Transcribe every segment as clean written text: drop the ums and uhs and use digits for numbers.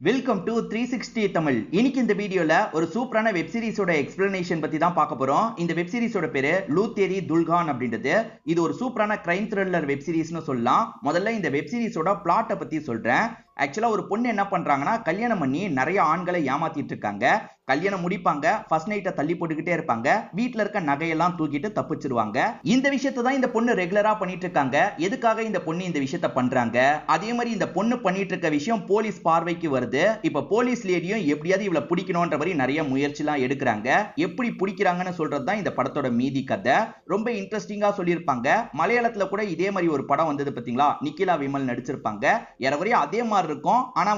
Welcome to 360 Tamil. இன்னைக்கு இந்த வீடியோல ஒரு சூப்பரான வெப் சீரிஸோட எக்ஸ்பிளனேஷன் பத்தி தான் பார்க்க போறோம். இந்த வெப் சீரிஸோட பேரு லூத்தேரி துல்கான் அப்படின்றது. இது ஒரு சூப்பரான கிரைம் த்ரில்லர் வெப் சீரிஸ்னு சொல்லலாம். முதல்ல இந்த வெப் சீரிஸோட பிளாட்டை பத்தி சொல்றேன். ஆக்சுவலா ஒரு பொண்ணு என்ன பண்றாங்கன்னா, கல்யாணம் பண்ணி நிறைய ஆண்களை ஏமாத்திட்டு இருக்காங்க. கல்யாணம் முடிப்பாங்க, ஃபர்ஸ்ட் நைட்டை தள்ளி போட்டுக்கிட்டே இருப்பாங்க, வீட்டுல இருக்க நகையெல்லாம் தூக்கிட்டு தப்பிச்சிருவாங்க. இந்த விஷயத்தை தான் இந்த பொண்ணு ரெகுலரா பண்ணிட்டு இருக்காங்க. எதுக்காக இந்த பொண்ணு இந்த விஷயத்த பண்றாங்க, அதே மாதிரி இந்த பொண்ணு பண்ணிட்டு இருக்க விஷயம் போலீஸ் பார்வைக்கு வருது. இப்ப போலீஸ் லேடியும் எப்படியாவது இவளை பிடிக்கணும்ன்ற மாதிரி நிறைய முயற்சி எல்லாம் எடுக்கிறாங்க. எப்படி பிடிக்கிறாங்கன்னு சொல்றதுதான் இந்த படத்தோட மீதி கதை. ரொம்ப இன்ட்ரெஸ்டிங்கா சொல்லியிருப்பாங்க. மலையாளத்துல கூட இதே மாதிரி ஒரு படம் வந்தது பாத்தீங்களா, நிக்கிலா விமல் நடிச்சிருப்பாங்க. ஏறவரையும் அதே மாதிரி இருக்கும். ஆனா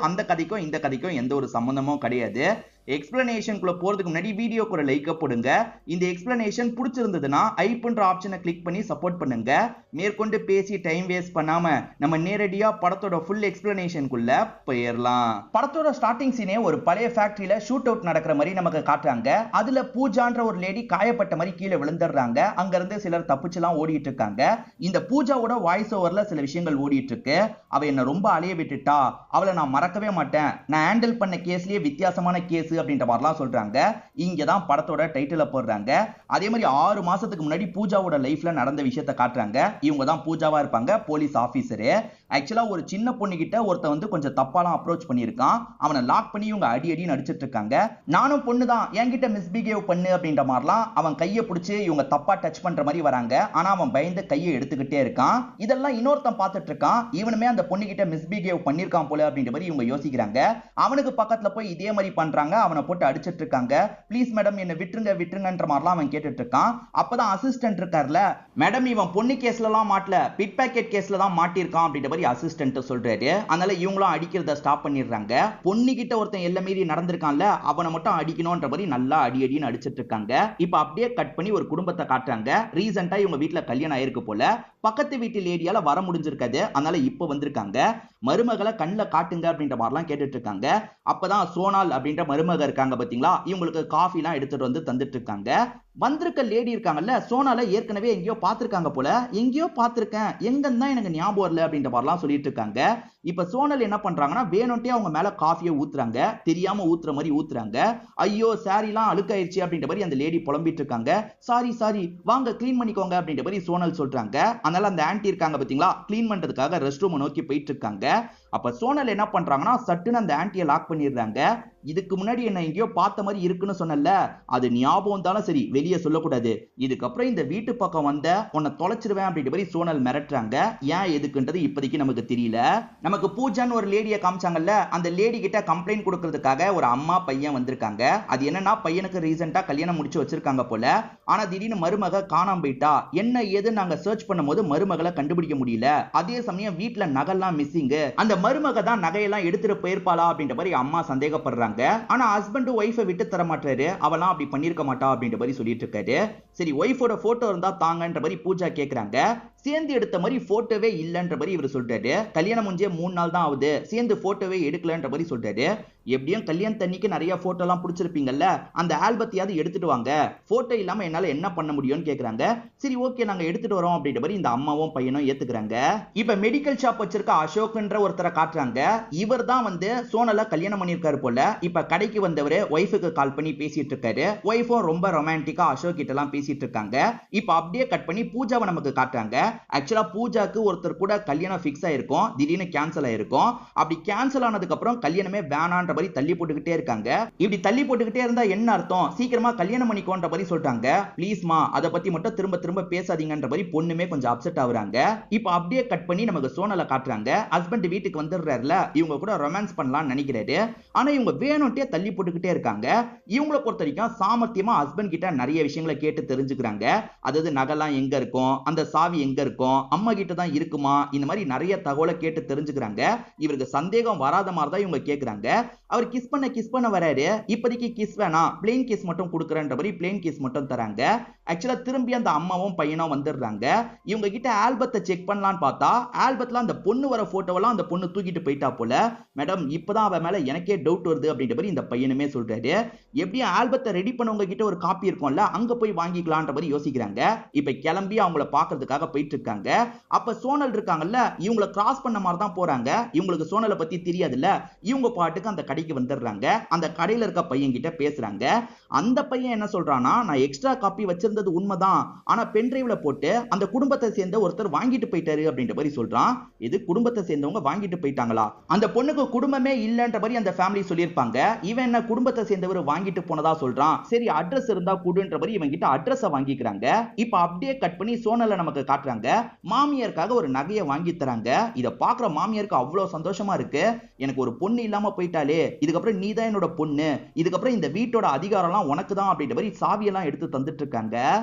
அந்த கதைக்கும் இந்த கதைக்கும் எந்த ஒரு சம்பந்தமும் கிடையாது. எக்ஸ்பிளனேஷனுக்குள்ள போறதுக்கு முன்னாடி வீடியோக்கு ஒரு லைக் போடுங்க. இந்த எக்ஸ்பிளனேஷன் பிடிச்சிருந்ததுன்னா ஐப்ன்ற ஆப்ஷனை கிளிக் பண்ணி சப்போர்ட் பண்ணுங்க. மேற்கொண்டு பேசி டைம் வேஸ்ட் பண்ணாம நம்ம நேரடியா படத்தோட ஃபுல் எக்ஸ்பிளனேஷனுக்குள்ள போயிடலாம். படத்தோட ஸ்டார்டிங் சீனே ஒரு பழைய ஃபேக்டரியில ஷூட் அவுட் நடக்கிற மாதிரி நமக்கு காட்டுறாங்க. அதுல பூஜான்ற ஒரு லேடி காயப்பட்ட மாதிரி கீழே விழுந்துடுறாங்க. அங்க இருந்து சிலர் தப்பிச்சுலாம் ஓடிட்டு இருக்காங்க. இந்த பூஜாவோட வாய்ஸ் ஓவர்ல சில விஷயங்கள் ஓடிட்டு இருக்கு. அவ என்ன ரொம்ப அலைய விட்டுட்டா, அவளை நான் மறக்கவே மாட்டேன், நான் ஹேண்டில் பண்ண கேஸ்லயே வித்தியாசமான கேஸ் அப்படின்ற மாதிரிலாம் சொல்றாங்க. இங்கதான் படத்தோட டைட்டில போடுறாங்க. அதே மாதிரி 6 மாசத்துக்கு முன்னாடி பூஜாவோட லைஃப்ல நடந்த விஷயத்தை காட்டுறாங்க. இவங்க தான் பூஜாவா இருப்பாங்க, போலீஸ் ஆபீசரு. ஆக்சுவலா ஒரு சின்ன பொண்ணு கிட்ட ஒருத்த கொஞ்சம் தப்பாலாம் அப்ரோச் பண்ணியிருக்கான். அவனை லாக் பண்ணி இவங்க அடி அடி நடிச்சிட்டு இருக்காங்க. நானும் பொண்ணு தான், என்கிட்ட மிஸ்பிஹேவ் பண்ணு அப்படின்ற மாதிரிலாம் அவன் கையை பிடிச்சி இவங்க தப்பா டச் பண்ற மாதிரி வராங்க. ஆனா அவன் பயந்து கையை எடுத்துக்கிட்டே இருக்கான். இதெல்லாம் இன்னொருத்தன் பார்த்துட்டு இருக்கான். இவனுமே அந்த பொண்ணு கிட்ட மிஸ்பிஹேவ் பண்ணிருக்கான் போல அப்படின்ற மாதிரி இவங்க யோசிக்கிறாங்க. அவனுக்கு பக்கத்துல போய் இதே மாதிரி பண்றாங்க. அவனை போட்டு அடிச்சிட்டு இருக்காங்க. ப்ளீஸ் மேடம் என்ன விட்டுருங்க விட்டுருங்கன்ற மாதிரிலாம் அவன் கேட்டுட்டு இருக்கான். அப்பதான் அசிஸ்டன்ட் இருக்கார்ல, மேடம் இவன் பொண்ணு கேஸ்ல எல்லாம் மாட்டல, பிட் பாக்கெட் கேஸ்ல தான் மாட்டிருக்கான் அப்படின்ற மாதிரி அசிஸ்டன்ட் சொல்றாரு. அதனால இவங்களும் அடிக்கிறத ஸ்டாப் பண்ணிடுறாங்க. பொண்ணு கிட்ட ஒருத்தன் எல்லை மீறி நடந்திருக்கான்ல, அவனை மட்டும் அடிக்கணும்ன்ற மாதிரி நல்லா அடி அடின்னு அடிச்சிட்டு இருக்காங்க. இப்ப அப்படியே கட் பண்ணி ஒரு குடும்பத்தை காட்டுறாங்க. ரீசெண்டா இவங்க வீட்டுல கல்யாணம் ஆயிருக்கு போல. பக்கத்து வீட்டு லேடியால வர முடிஞ்சிருக்காது. அதனால இப்ப வந்திருக்காங்க. மருமகளை கண்ணுல காட்டுங்க அப்படின்ற மாதிரிலாம் கேட்டுட்டு இருக்காங்க. அப்பதான் சோனால் அப்படின்ற மருமக இருக்காங்க பாத்தீங்களா, இவங்களுக்கு காஃபி எல்லாம் எடுத்துட்டு வந்து தந்துட்டு இருக்காங்க. வந்திருக்க லேடி இருக்காங்கல்ல, சோனால ஏற்கனவே எங்கேயோ பார்த்திருக்காங்க போல. எங்கேயோ பார்த்திருக்கேன், எங்கன்னு தான் எனக்கு ஞாபகம் வரல அப்படின்ற மாதிரிலாம் சொல்லிட்டு இருக்காங்க. இப்ப சோனல் என்ன பண்றாங்கன்னா, வேணும்ட்டே அவங்க மேல காஃபியை ஊத்துறாங்க. தெரியாம ஊத்துற மாதிரி ஊத்துறாங்க. ஐயோ சாரிலாம் அழுக்காயிருச்சு அப்படின்ற மாதிரி அந்த லேடி புலம்பிட்டு இருக்காங்க. சாரி சாரி, வாங்க கிளீன் பண்ணிக்கோங்க அப்படின்ற மாதிரி சோனல் சொல்றாங்க. அதனால அந்த ஆன்ட்டி இருக்காங்க பாத்தீங்களா, கிளீன் பண்றதுக்காக ரெஸ்ட் ரூம் நோக்கி போயிட்டு இருக்காங்க. அப்ப சோனல் என்ன பண்றாங்கன்னா, சட்டுன்னு அந்த ஆன்ட்டியை லாக் பண்ணிடுறாங்க. இதுக்கு முன்னாடி என்ன எங்கேயோ பார்த்த மாதிரி இருக்குன்னு சொன்னல, அது ஞாபகம் தானே, சரி வெளியே சொல்லக்கூடாது. இதுக்கப்புறம் இந்த வீட்டு பக்கம் வந்த உன்னை தொலைச்சிருவேன் அப்படின்ற மாதிரி சோனல் மிரட்டுறாங்க. ஏன் எதுக்குன்றது இப்போதைக்கு நமக்கு தெரியல. நமக்கு பூஜான்னு ஒரு லேடியை காமிச்சாங்கல்ல, அந்த லேடி கிட்ட கம்ப்ளைண்ட் கொடுக்கறதுக்காக ஒரு அம்மா பையன் வந்திருக்காங்க. அது என்னன்னா, பையனுக்கு ரீசெண்டா கல்யாணம் முடிச்சு வச்சிருக்காங்க போல. ஆனா திடீர்னு மருமக காணாம போயிட்டா. என்ன ஏது நாங்க சர்ச் பண்ணும்போது மருமகளை கண்டுபிடிக்க முடியல. அதே சமயம் வீட்டுல நகைலாம் மிஸ்ஸிங். அந்த மருமக தான் நகையெல்லாம் எடுத்துட்டு போயிருப்பாளா அப்படின்ற மாதிரி அம்மா சந்தேகப்படுறாங்க. ஆனா ஹஸ்பண்ட் ஒய்ஃபை விட்டு தர மாட்டாரு. அவலாம் அப்படி பண்ணிருக்க மாட்டா அப்படின்ற மாதிரி சொல்லிட்டு இருக்காரு. சரி ஒய்ஃபோட போட்டோ இருந்தா தாங்கன்ற மாதிரி பூஜா கேக்குறாங்க. சேர்ந்து எடுத்த மாதிரி போட்டோவே இல்லன்ற மாதிரி இவர் சொல்றாரு. கல்யாணம் முடிஞ்சே 3 நாள் தான் ஆகுது, சேர்ந்து போட்டோவே எடுக்கலன்ற மாதிரி சொல்றாரு. எப்படியும் கல்யாணத்தன்னைக்கு நிறைய போட்டோ எல்லாம் பிடிச்சிருப்பீங்கல்ல, அந்த ஆல்பத்தையாவது எடுத்துட்டு வாங்க, போட்டோ இல்லாம என்னால என்ன பண்ண முடியும்னு கேக்குறாங்க. சரி ஓகே நாங்க எடுத்துட்டு வரோம் அப்படின்ற மாதிரி இந்த அம்மாவும் பையனும் ஏத்துக்கிறாங்க. இப்ப மெடிக்கல் ஷாப் வச்சிருக்க அசோக்ன்ற ஒருத்தரை காட்டுறாங்க. இவர் தான் சோனலை கல்யாணம் பண்ணிருக்காரு போல. இப்ப கடைக்கு வந்தவரு ஒய்ஃபுக்கு கால் பண்ணி பேசிட்டு இருக்காரு. ஒய்ஃபும் ரொம்ப ரொமான்டிக்கா அசோக் கிட்ட எல்லாம் பேசிட்டு இருக்காங்க. இப்ப அப்படியே கட் பண்ணி பூஜாவை நமக்கு காட்டுறாங்க. ஆக்சுவலா பூஜாக்கு ஒருத்தர் கூட கல்யாணம் பிக்ஸ் ஆயிருக்கும், திடீர்னு கேன்சல் ஆயிருக்கும். அப்படி கேன்சல் ஆனதுக்கு அப்புறம் கல்யாணமே வேணான்ற மாதிரி தள்ளி போட்டுக்கிட்டே இருக்காங்க. இப்படி தள்ளி போட்டுக்கிட்டே இருந்தா என்ன அர்த்தம், சீக்கிரமா கல்யாணம் பண்ணிக்கோன்ற மாதிரி சொல்றாங்க. ப்ளீஸ்மா அதை பத்தி மட்டும் திரும்ப திரும்ப பேசாதீங்கன்ற மாதிரி பொண்ணுமே கொஞ்சம் அப்செட் ஆகுறாங்க. இப்ப அப்படியே கட் பண்ணி நமக்கு சோனலை காட்டுறாங்க. ஹஸ்பண்ட் வீட்டுக்கு வந்துடுறாருல, இவங்க கூட ரொமான்ஸ் பண்ணலாம்னு நினைக்கிறாரு. ஆனா இவங்க வேணும்ட்டே தள்ளி போட்டுக்கிட்டே இருக்காங்க. இவங்களை பொறுத்த வரைக்கும் சாமர்த்தியமா ஹஸ்பண்ட் கிட்ட நிறைய விஷயங்களை கேட்டு தெரிஞ்சுக்கிறாங்க. அதாவது நகைலாம் எங்க இருக்கும், அந்த சாவி எங்க இருக்கும், அம்மா கிட்ட தான் இருக்குமா, இந்த மாதிரி நிறைய தகவலை கேட்டு தெரிஞ்சுக்கிறாங்க. இவருக்கு சந்தேகம் வராத மாதிரி தான் இவங்க கேக்குறாங்க. அவர் கிஸ் பண்ண வராரு. இப்போதைக்கு கிஸ் வேணாம், பிளேன் கிஸ் மட்டும் கொடுக்குறன்ற மாதிரி பிளேன் கிஸ் மட்டும் தராங்க. ஆக்சுவலா திரும்பி அந்த அம்மாவும் பையனும் வந்துடுறாங்க. இவங்க கிட்ட ஆல்பத்தை செக் பண்ணலான்னு பார்த்தா ஆல்பத்துல அந்த பொண்ணு வர போட்டோவெல்லாம் அந்த பொண்ணு தூக்கிட்டு போயிட்டா போல. மேடம் இப்பதான் அவ மேல எனக்கே டவுட் வருது அப்படின்ற மாதிரி இந்த பையனுமே சொல்றாரு. எப்படியும் ஆல்பத்தை ரெடி பண்ணவங்க கிட்ட ஒரு காப்பி இருக்கும்ல, அங்க போய் வாங்கிக்கலான்ற மாதிரி யோசிக்கிறாங்க. இப்ப கிளம்பி அவங்கள பாக்குறதுக்காக போயிட்டு போயிட்டு இருக்காங்க. அப்ப சோனல் இருக்காங்கல்ல, இவங்களை கிராஸ் பண்ண மாதிரி தான் போறாங்க. இவங்களுக்கு சோனலை பத்தி தெரியாதுல்ல. இவங்க பாட்டுக்கு அந்த கடைக்கு வந்துடுறாங்க. அந்த கடையில இருக்க பையன் கிட்ட பேசுறாங்க. அந்த பையன் என்ன சொல்றானா, நான் எக்ஸ்ட்ரா காப்பி வச்சிருந்தது உண்மைதான், ஆனா பென்டிரைவ்ல போட்டு அந்த குடும்பத்தை சேர்ந்த ஒருத்தர் வாங்கிட்டு போயிட்டாரு அப்படின்ற மாதிரி சொல்றான். இது குடும்பத்தை சேர்ந்தவங்க வாங்கிட்டு போயிட்டாங்களா? அந்த பொண்ணுக்கு குடும்பமே இல்லன்ற மாதிரி அந்த ஃபேமிலி சொல்லியிருப்பாங்க. இவன் என்ன குடும்பத்தை சேர்ந்தவர் வாங்கிட்டு போனதா சொல்றான். சரி அட்ரஸ் இருந்தா குடுன்ற மாதிரி இவன் கிட்ட அட்ரஸ வாங்கிக்கிறாங்க. இப்ப அப்படியே கட் பண்ணி சோனலை நமக்கு காட்டுறாங்க. மாமியாருக்காக ஒரு நகையை வாங்கி தராங்க. இத பாக்குற மாமியாருக்கு அவ்வளவு சந்தோஷமா இருக்கு. எனக்கு ஒரு பொண்ணு இல்லாம போயிட்டாலே, இதுக்கப்புறம் நீ தான் என்னோட பொண்ணு, இதுக்கப்புறம் இந்த வீட்டோட அதிகாரம்லாம் உனக்கு தான் அப்படின்ற மாதிரி சாவியெல்லாம் எடுத்து தந்துட்டு இருக்காங்க.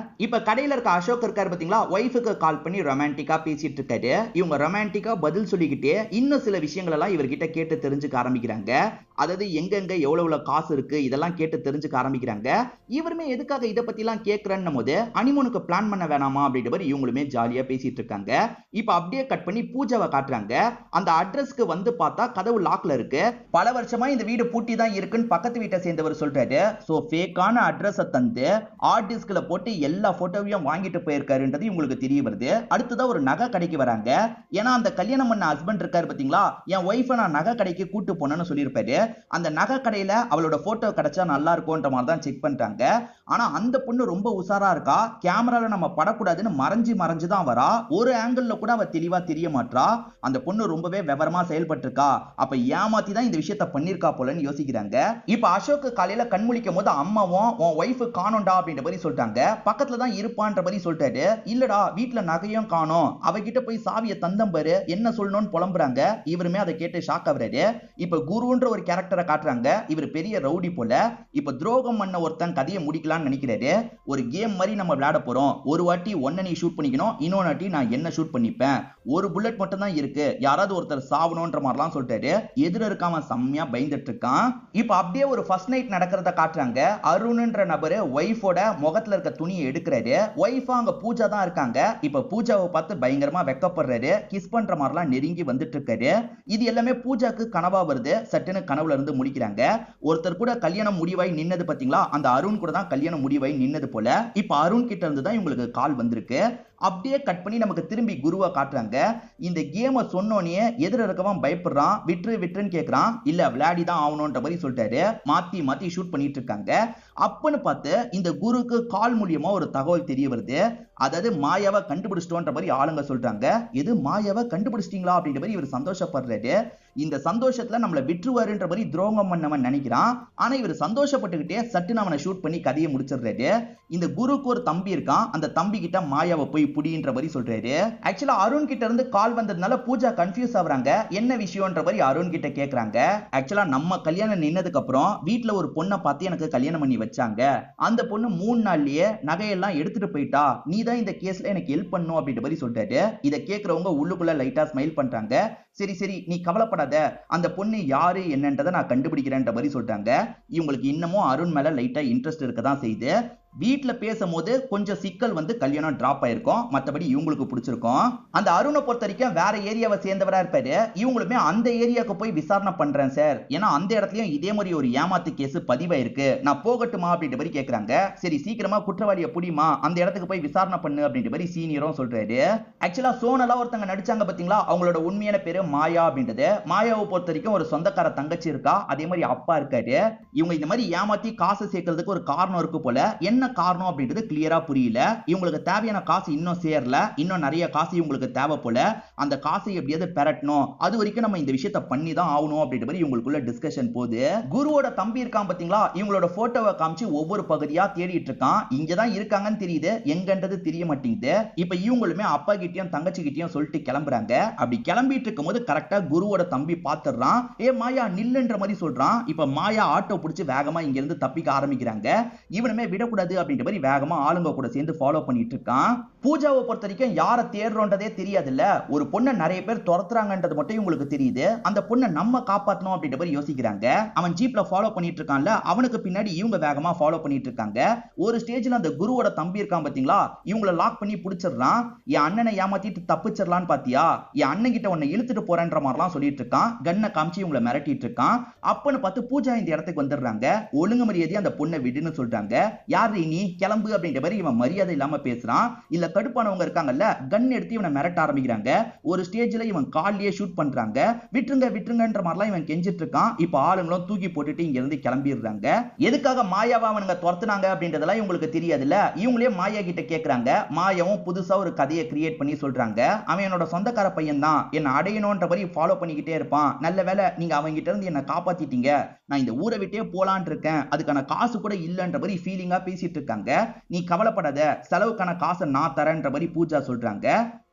இப்ப கடையில இருக்க அசோக் இருக்காரு பாத்தீங்களா, ஒய்ஃபுக்கு கால் பண்ணி ரொமான்டிக்கா பேசிட்டு இருக்காரு. இவங்க ரொமான்டிக்கா பதில் சொல்லிக்கிட்டே இன்னும் சில விஷயங்கள் எல்லாம் இவர்கிட்ட கேட்டு தெரிஞ்சுக்க ஆரம்பிக்கிறாங்க. அதாவது எங்கெங்க எவ்வளவு காசு இருக்கு இதெல்லாம் கேட்டு தெரிஞ்சுக்க ஆரம்பிக்கிறாங்க. இவருமே எதுக்காக இத பத்தி எல்லாம் கேக்குறேன்னும் போது ஹனிமூனுக்கு பிளான் பண்ண வேணாமா அப்படின்ற மாதிரி இவங்களுமே ஜாலியா பேசிட்டு இருக்காங்க. இப்ப அப்படியே கட் பண்ணி பூஜாவை காட்டுறாங்க. அந்த அட்ரஸ்க்கு வந்து பார்த்தா கதவு லாக்ல இருக்கு. பல வருஷமா இந்த வீடு பூட்டி தான் இருக்குன்னு பக்கத்து வீட்டை சேர்ந்தவர் சொல்றாரு. சோ ஃபேக்கான அட்ரஸை தந்து ஹார்ட் டிஸ்க்ல போட்டு எல்லா போட்டோவையும் வாங்கிட்டு போயிருக்காருன்றது இவங்களுக்கு தெரிய வருது. அடுத்ததா ஒரு நகை கடைக்கு வராங்க. ஏன்னா அந்த கல்யாணம் பண்ண ஹஸ்பண்ட் இருக்காரு பாத்தீங்களா, என் ஒய்ஃபை நான் நகை கடைக்கு கூட்டு போனேன்னு சொல்லியிருப்பாரு. அந்த நகை கடையில அவளோட போட்டோ கிடைச்சா நல்லா இருக்கும்ன்ற மாதிரி தான் செக் பண்றாங்க. ஆனா அந்த பொண்ணு ரொம்ப உசாரா இருக்கா. கேமரால நம்ம படக்கூடாதுன்னு மறைஞ்சு தான் வரா. ஒரு ஆங்கிள் கூட அவ தெளிவா தெரிய மாட்டா. அந்த பொண்ணு ரொம்பவே விவரமா செயல்பட்டு இருக்கா. அப்ப ஏமாத்தி தான் இந்த விஷயத்தை பண்ணிருக்கா போலன்னு யோசிக்கிறாங்க. இப்ப அசோக் காலையில கண் முழிக்கும் போது அம்மாவும் உன் ஒய்ஃப் காணோண்டா அப்படின்ற மாதிரி சொல்லிட்டாங்க. பக்கத்துல தான் இருப்பான்ற மாதிரி சொல்லிட்டாரு. இல்லடா வீட்டுல நகையும் காணோம், அவகிட்ட போய் சாவியை தந்தம்பரு என்ன சொல்லணும்னு புலம்புறாங்க. இவருமே அதை கேட்டு ஷாக் ஆகுறாரு. இப்ப குருன்ற ஒரு கேரக்டரை காட்டுறாங்க. இவர் பெரிய ரவுடி போல. இப்ப துரோகம் பண்ண ஒருத்தன் கதையை முடிக்கலாம்னு நினைக்கிறாரு. ஒரு கேம் மாதிரி நம்ம விளையாட போறோம். ஒரு வாட்டி ஒன்ன நீ ஷூட் பண்ணிக்கணும், இன்னொரு வாட்டி நான் என்ன ஷூட் பண்ணிப்பேன். ஒரு புல்லட் மட்டும் தான் இருக்கு, யாராவது ஒருத்தர் சாவணும்ன்ற மாதிரிலாம் சொல்லிட்டாரு. எதிர இருக்காம செம்மையா பயந்துட்டு இருக்கான். இப்ப அப்படியே ஒரு ஃபர்ஸ்ட் நைட் நடக்கிறத காட்டுறாங்க. அருண்ன்ற நபரு ஒய்ஃபோட முகத்துல இருக்க துணியை எடுக்கிறாரு. ஒய்ஃபா அங்க பூஜா தான் இருக்காங்க. இப்ப பூஜாவை பார்த்து பயங்கரமா வெக்கப்படுறாரு. கிஸ் பண்ற மாதிரிலாம் நெருங்கி வந்துட்டு இருக்காரு. இது எல்லாமே பூஜாக்கு கனவா வருது. சட்டுன்னு கனவுல இருந்து முடிக்கிறாங்க. ஒருத்தர் கூட கல்யாணம் முடிவாய் நின்னது பாத்தீங்களா, அந்த அருண் கூட தான் கல்யாணம் முடிவாய் நின்னது போல. இப்ப அருண் கிட்ட இருந்து தான் இவங்களுக்கு கால் வந்திருக்கு. அப்படியே கட் பண்ணி நமக்கு திரும்பி குருவா காட்டுறாங்க. இந்த கேமை சொன்னோனே எதிர இருக்கவன் பயப்படுறான். விட்டுருன்னு கேக்குறான். இல்ல விளையாடி தான் ஆகணும்ன்ற மாதிரி சொல்லிட்டாரு. மாத்தி ஷூட் பண்ணிட்டு இருக்காங்க. அப்பன்னு பார்த்து இந்த குருக்கு கால் மூலியமா ஒரு தகவல் தெரிய வருது. அதாவது மாயாவை கண்டுபிடிச்சிட்டோன்ற மாதிரி ஆளுங்க சொல்றாங்க. எது மாயாவை கண்டுபிடிச்சிட்டீங்களா அப்படின்ற மாதிரி இவர் சந்தோஷப்படுறாரு. இந்த சந்தோஷத்துல நம்மள விட்டுருவாருன்ற மாதிரி துரோகம் பண்ணவன் நினைக்கிறான். ஆனா இவர் சந்தோஷப்பட்டுக்கிட்டே சட்டுன்னு அவனை ஷூட் பண்ணி கதையை முடிச்சிடுறாரு. இந்த குருக்கு ஒரு தம்பி இருக்கான். அந்த தம்பி கிட்ட மாயாவை போய் புடின்ற மாதிரி சொல்றாரு. ஆக்சுவலா அருண் கிட்ட இருந்து கால் வந்ததுனால பூஜா கன்ஃபியூஸ் ஆகுறாங்க. என்ன விஷயம்ன்ற மாதிரி அருண் கிட்ட கேக்குறாங்க. ஆக்சுவலா நம்ம கல்யாணம் நின்னதுக்கு அப்புறம் வீட்டுல ஒரு பொண்ணை பார்த்து எனக்கு கல்யாணம் பண்ணி வச்சாங்க. அந்த பொண்ணு 3 நாள்லயே நகையெல்லாம் எடுத்துட்டு போயிட்டா. நீ தான் இந்த கேஸ்ல எனக்கு ஹெல்ப் பண்ணும் அப்படின்ற மாதிரி சொல்றாரு. இத கேக்குறவங்க உள்ளுக்குள்ள லைட்டா ஸ்மைல் பண்றாங்க. சரி நீ கவலைப்படாத, அந்த பொண்ணு யாரு என்னன்றதை நான் கண்டுபிடிக்கிறேன்ற மாதிரி சொல்றாங்க. இவங்களுக்கு இன்னமும் அருண் மேல லைட்டா இன்ட்ரெஸ்ட் இருக்கதான் செய்யுது. வீட்டுல பேசும்போது கொஞ்சம் சிக்கல் வந்து கல்யாணம் டிராப் ஆயிருக்கும். மத்தபடி இவங்களுக்கு பிடிச்சிருக்கும். அந்த அருணை பொறுத்த வரைக்கும் வேற ஏரியாவை சேர்ந்தவரா இருப்பாரு. இவங்களுமே அந்த ஏரியாவுக்கு போய் விசாரணை பண்றேன் சார், ஏன்னா அந்த இடத்துலயும் இதே மாதிரி ஒரு ஏமாத்து கேஸ் பதிவாயிருக்கு, நான் போகட்டுமா அப்படின்ற மாதிரி கேக்குறாங்க. சரி சீக்கிரமா குற்றவாளியை புடிமா, அந்த இடத்துக்கு போய் விசாரணை பண்ணு அப்படின்ற மாதிரி சீனியரும் சொல்றாரு. ஆக்சுவலா சோனலா ஒருத்தங்க நடிச்சாங்க பாத்தீங்களா, அவங்களோட உண்மையான பேரு மாயா அப்படின்றது. மாயாவை பொறுத்த வரைக்கும் ஒரு சொந்தக்கார தங்கச்சி இருக்கா, அதே மாதிரி அப்பா இருக்காரு. இவங்க இந்த மாதிரி ஏமாத்தி காசு சேர்க்கறதுக்கு ஒரு காரணம் இருக்கு போல. என்ன காரணம் அப்படின்றது கிளியரா புரியல. இவங்களுக்கு தேவையான காசு இன்னும் சேரல. இன்னும் நிறைய காசு இவங்களுக்கு தேவை போல. அந்த காசை எப்படியாவது பெறட்டணும், அது வரைக்கும் நம்ம இந்த விஷயத்தை பண்ணி தான் ஆகணும் அப்படின்ற மாதிரி இவங்களுக்குள்ள டிஸ்கஷன் போகுது. குருவோட தம்பி இருக்கான் பாத்தீங்களா, இவங்களோட போட்டோவை காமிச்சு ஒவ்வொரு பகுதியா தேடிட்டு இருக்கான். இங்கதான் இருக்காங்கன்னு தெரியுது, எங்கன்றது தெரிய மாட்டேங்குது. இப்ப இவங்களுமே அப்பா கிட்டயும் தங்கச்சி கிட்டயும் சொல்லிட்டு கிளம்புறாங்க. அப்படி கிளம்பிட்டு இருக்கும் போது கரெக்டா குருவோட தம்பி பாத்துறான். ஏ மாயா நில்லுன்ற மாதிரி சொல்றான். இப்ப மாயா ஆட்டோ பிடிச்சு வேகமா இங்க இருந்து தப்பிக்க ஆரம்பிக்கிறாங்க. இவனுமே விடக்கூடாது அப்படின்ற மாதிரி வேகமா ஆளுங்க கூட சேர்ந்து ஃபாலோ பண்ணிட்டு இருக்கான். பூஜாவை பொறுத்த வரைக்கும் யாரை தேடுறோன்றதே தெரியாதுல்ல. ஒரு பொண்ணை நிறைய பேர் துரத்துறாங்கன்றது மட்டும் இவங்களுக்கு தெரியுது. அந்த பொண்ணை நம்ம காப்பாத்தணும் அப்படின்ற மாதிரி யோசிக்கிறாங்க. அவன் ஜீப்ல ஃபாலோ பண்ணிட்டு இருக்கான்ல, அவனுக்கு பின்னாடி இவங்க வேகமா ஃபாலோ பண்ணிட்டு இருக்காங்க. ஒரு ஸ்டேஜ்ல அந்த குருவோட தம்பி இருக்கான் பாத்தீங்களா, இவங்கள லாக் பண்ணி பிடிச்சிடறான். என் அண்ணனை ஏமாத்திட்டு தப்பிச்சிடலான்னு பாத்தியா, என் அண்ணன் கிட்ட உன்னை இழுத்துட்டு போறேன்ற மாதிரிலாம் சொல்லிட்டு இருக்கான். கன்னை காமிச்சு இவங்களை மிரட்டிட்டு இருக்கான். அப்பன்னு பார்த்து பூஜா இந்த இடத்துக்கு வந்துடுறாங்க. ஒழுங்கு மரியாதையா அந்த பொண்ணை விடுன்னு சொல்றாங்க. யாரு நீ, கிளம்பு அப்படின்ற மாதிரி இவன் மரியாதை இல்லாம பேசுறான். இல்ல கடுப்பானவங்க இருக்காங்கல்ல, கன் எடுத்து இவனை மிரட்ட ஆரம்பிக்கிறாங்க. ஒரு ஸ்டேஜ்ல இவன் கால்லயே ஷூட் பண்றாங்க. விட்டுருங்க விட்டுருங்கன்ற மாதிரிலாம் இவன் கெஞ்சிட்டு இருக்கான். இப்ப ஆளுங்களும் தூக்கி போட்டுட்டு இங்க இருந்து கிளம்பிடுறாங்க. எதுக்காக மாயாவை அவனுங்க துரத்துனாங்க அப்படின்றதெல்லாம் இவங்களுக்கு தெரியாதுல்ல. இவங்களே மாயா கிட்ட கேக்குறாங்க. மாயாவும் புதுசா ஒரு கதையை கிரியேட் பண்ணி சொல்றாங்க. அவன் என்னோட சொந்தக்கார பையன் தான், என்ன அடையணும்ன்ற மாதிரி ஃபாலோ பண்ணிக்கிட்டே இருப்பான். நல்ல வேளை நீங்க அவங்க கிட்ட இருந்து என்ன காப்பாத்திட்டீங்க. நான் இந்த ஊரை விட்டே போலான் இருக்கேன். அதுக்கான காசு கூட இல்லன்ற மாதிரி ஃபீலிங்கா பேசிட்டு இருக்காங்க. நீ கவலைப்படாத, செலவுக்கான காசை நான் தரேன்ற மாதிரி பூஜா சொல்றாங்க.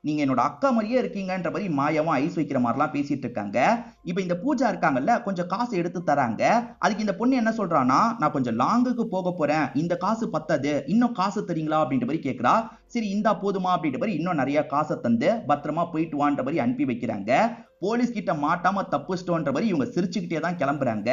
நீங்க என்னோட அக்கா மாதிரியே இருக்கீங்கன்ற மாதிரி மாயாவும் ஐஸ் வைக்கிற மாதிரிலாம் பேசிட்டு இருக்காங்க. இப்ப இந்த பூஜா இருக்காங்கல்ல, கொஞ்சம் காசு எடுத்து தராங்க. அதுக்கு இந்த பொண்ணு என்ன சொல்றானா, நான் கொஞ்சம் லாங்குக்கு போக போறேன், இந்த காசு பத்தாது, இன்னும் காசு தரீங்களா அப்படின்ற மாதிரி கேட்கிறா. சரி இந்தா போதுமா அப்படின்ற மாதிரி இன்னும் நிறைய காசை தந்து பத்திரமா போயிட்டு வான்ற மாதிரி அனுப்பி வைக்கிறாங்க. போலீஸ் கிட்ட மாட்டாம தப்புச்சிட்டோன்ற மாதிரி இவங்க சிரிச்சுக்கிட்டே தான் கிளம்புறாங்க.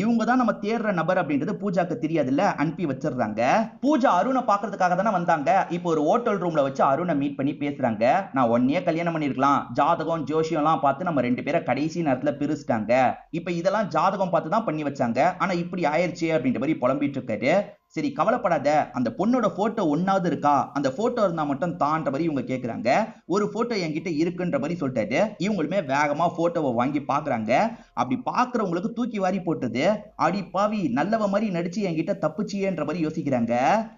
இவங்க தான் நம்ம தேடுற நபர் அப்படின்றது பூஜாக்கு தெரியாதுல்ல, அனுப்பி வச்சிடுறாங்க. பூஜா அருணை பாக்குறதுக்காக தானே வந்தாங்க. இப்போ ஒரு ஹோட்டல் ரூம்ல வச்சு அருணை மீட் பண்ணி பேசுறாங்க. நான் ஒன்னே கல்யாணம் பண்ணிருக்கலாம், ஜாதகம் ஜோசியம் எல்லாம் பார்த்து நம்ம 2 பேரை கடைசி நேரத்துல பிரிச்சுட்டாங்க. இப்ப இதெல்லாம் ஜாதகம் பார்த்து தான் பண்ணி வச்சாங்க, ஆனா இப்படி ஆயிடுச்சு அப்படின்ற மாதிரி புலம்பிட்டு இருக்காரு. சரி கவலைப்படாத, அந்த பொண்ணோட போட்டோ ஒன்னாவது இருக்கா, அந்த போட்டோ இருந்தா மட்டும் தான்ற மாதிரி இவங்க கேக்குறாங்க. ஒரு போட்டோ என்கிட்ட இருக்குன்ற மாதிரி சொல்லிட்டாரு. இவங்களுமே வேகமா போட்டோவை வாங்கி பாக்குறாங்க. அப்படி பாக்குறவங்களுக்கு தூக்கி வாரி போட்டது. அடி பாவி, நல்லவ மாதிரி நடிச்சு என்கிட்ட தப்புச்சியேன்ற மாதிரி யோசிக்கிறாங்க.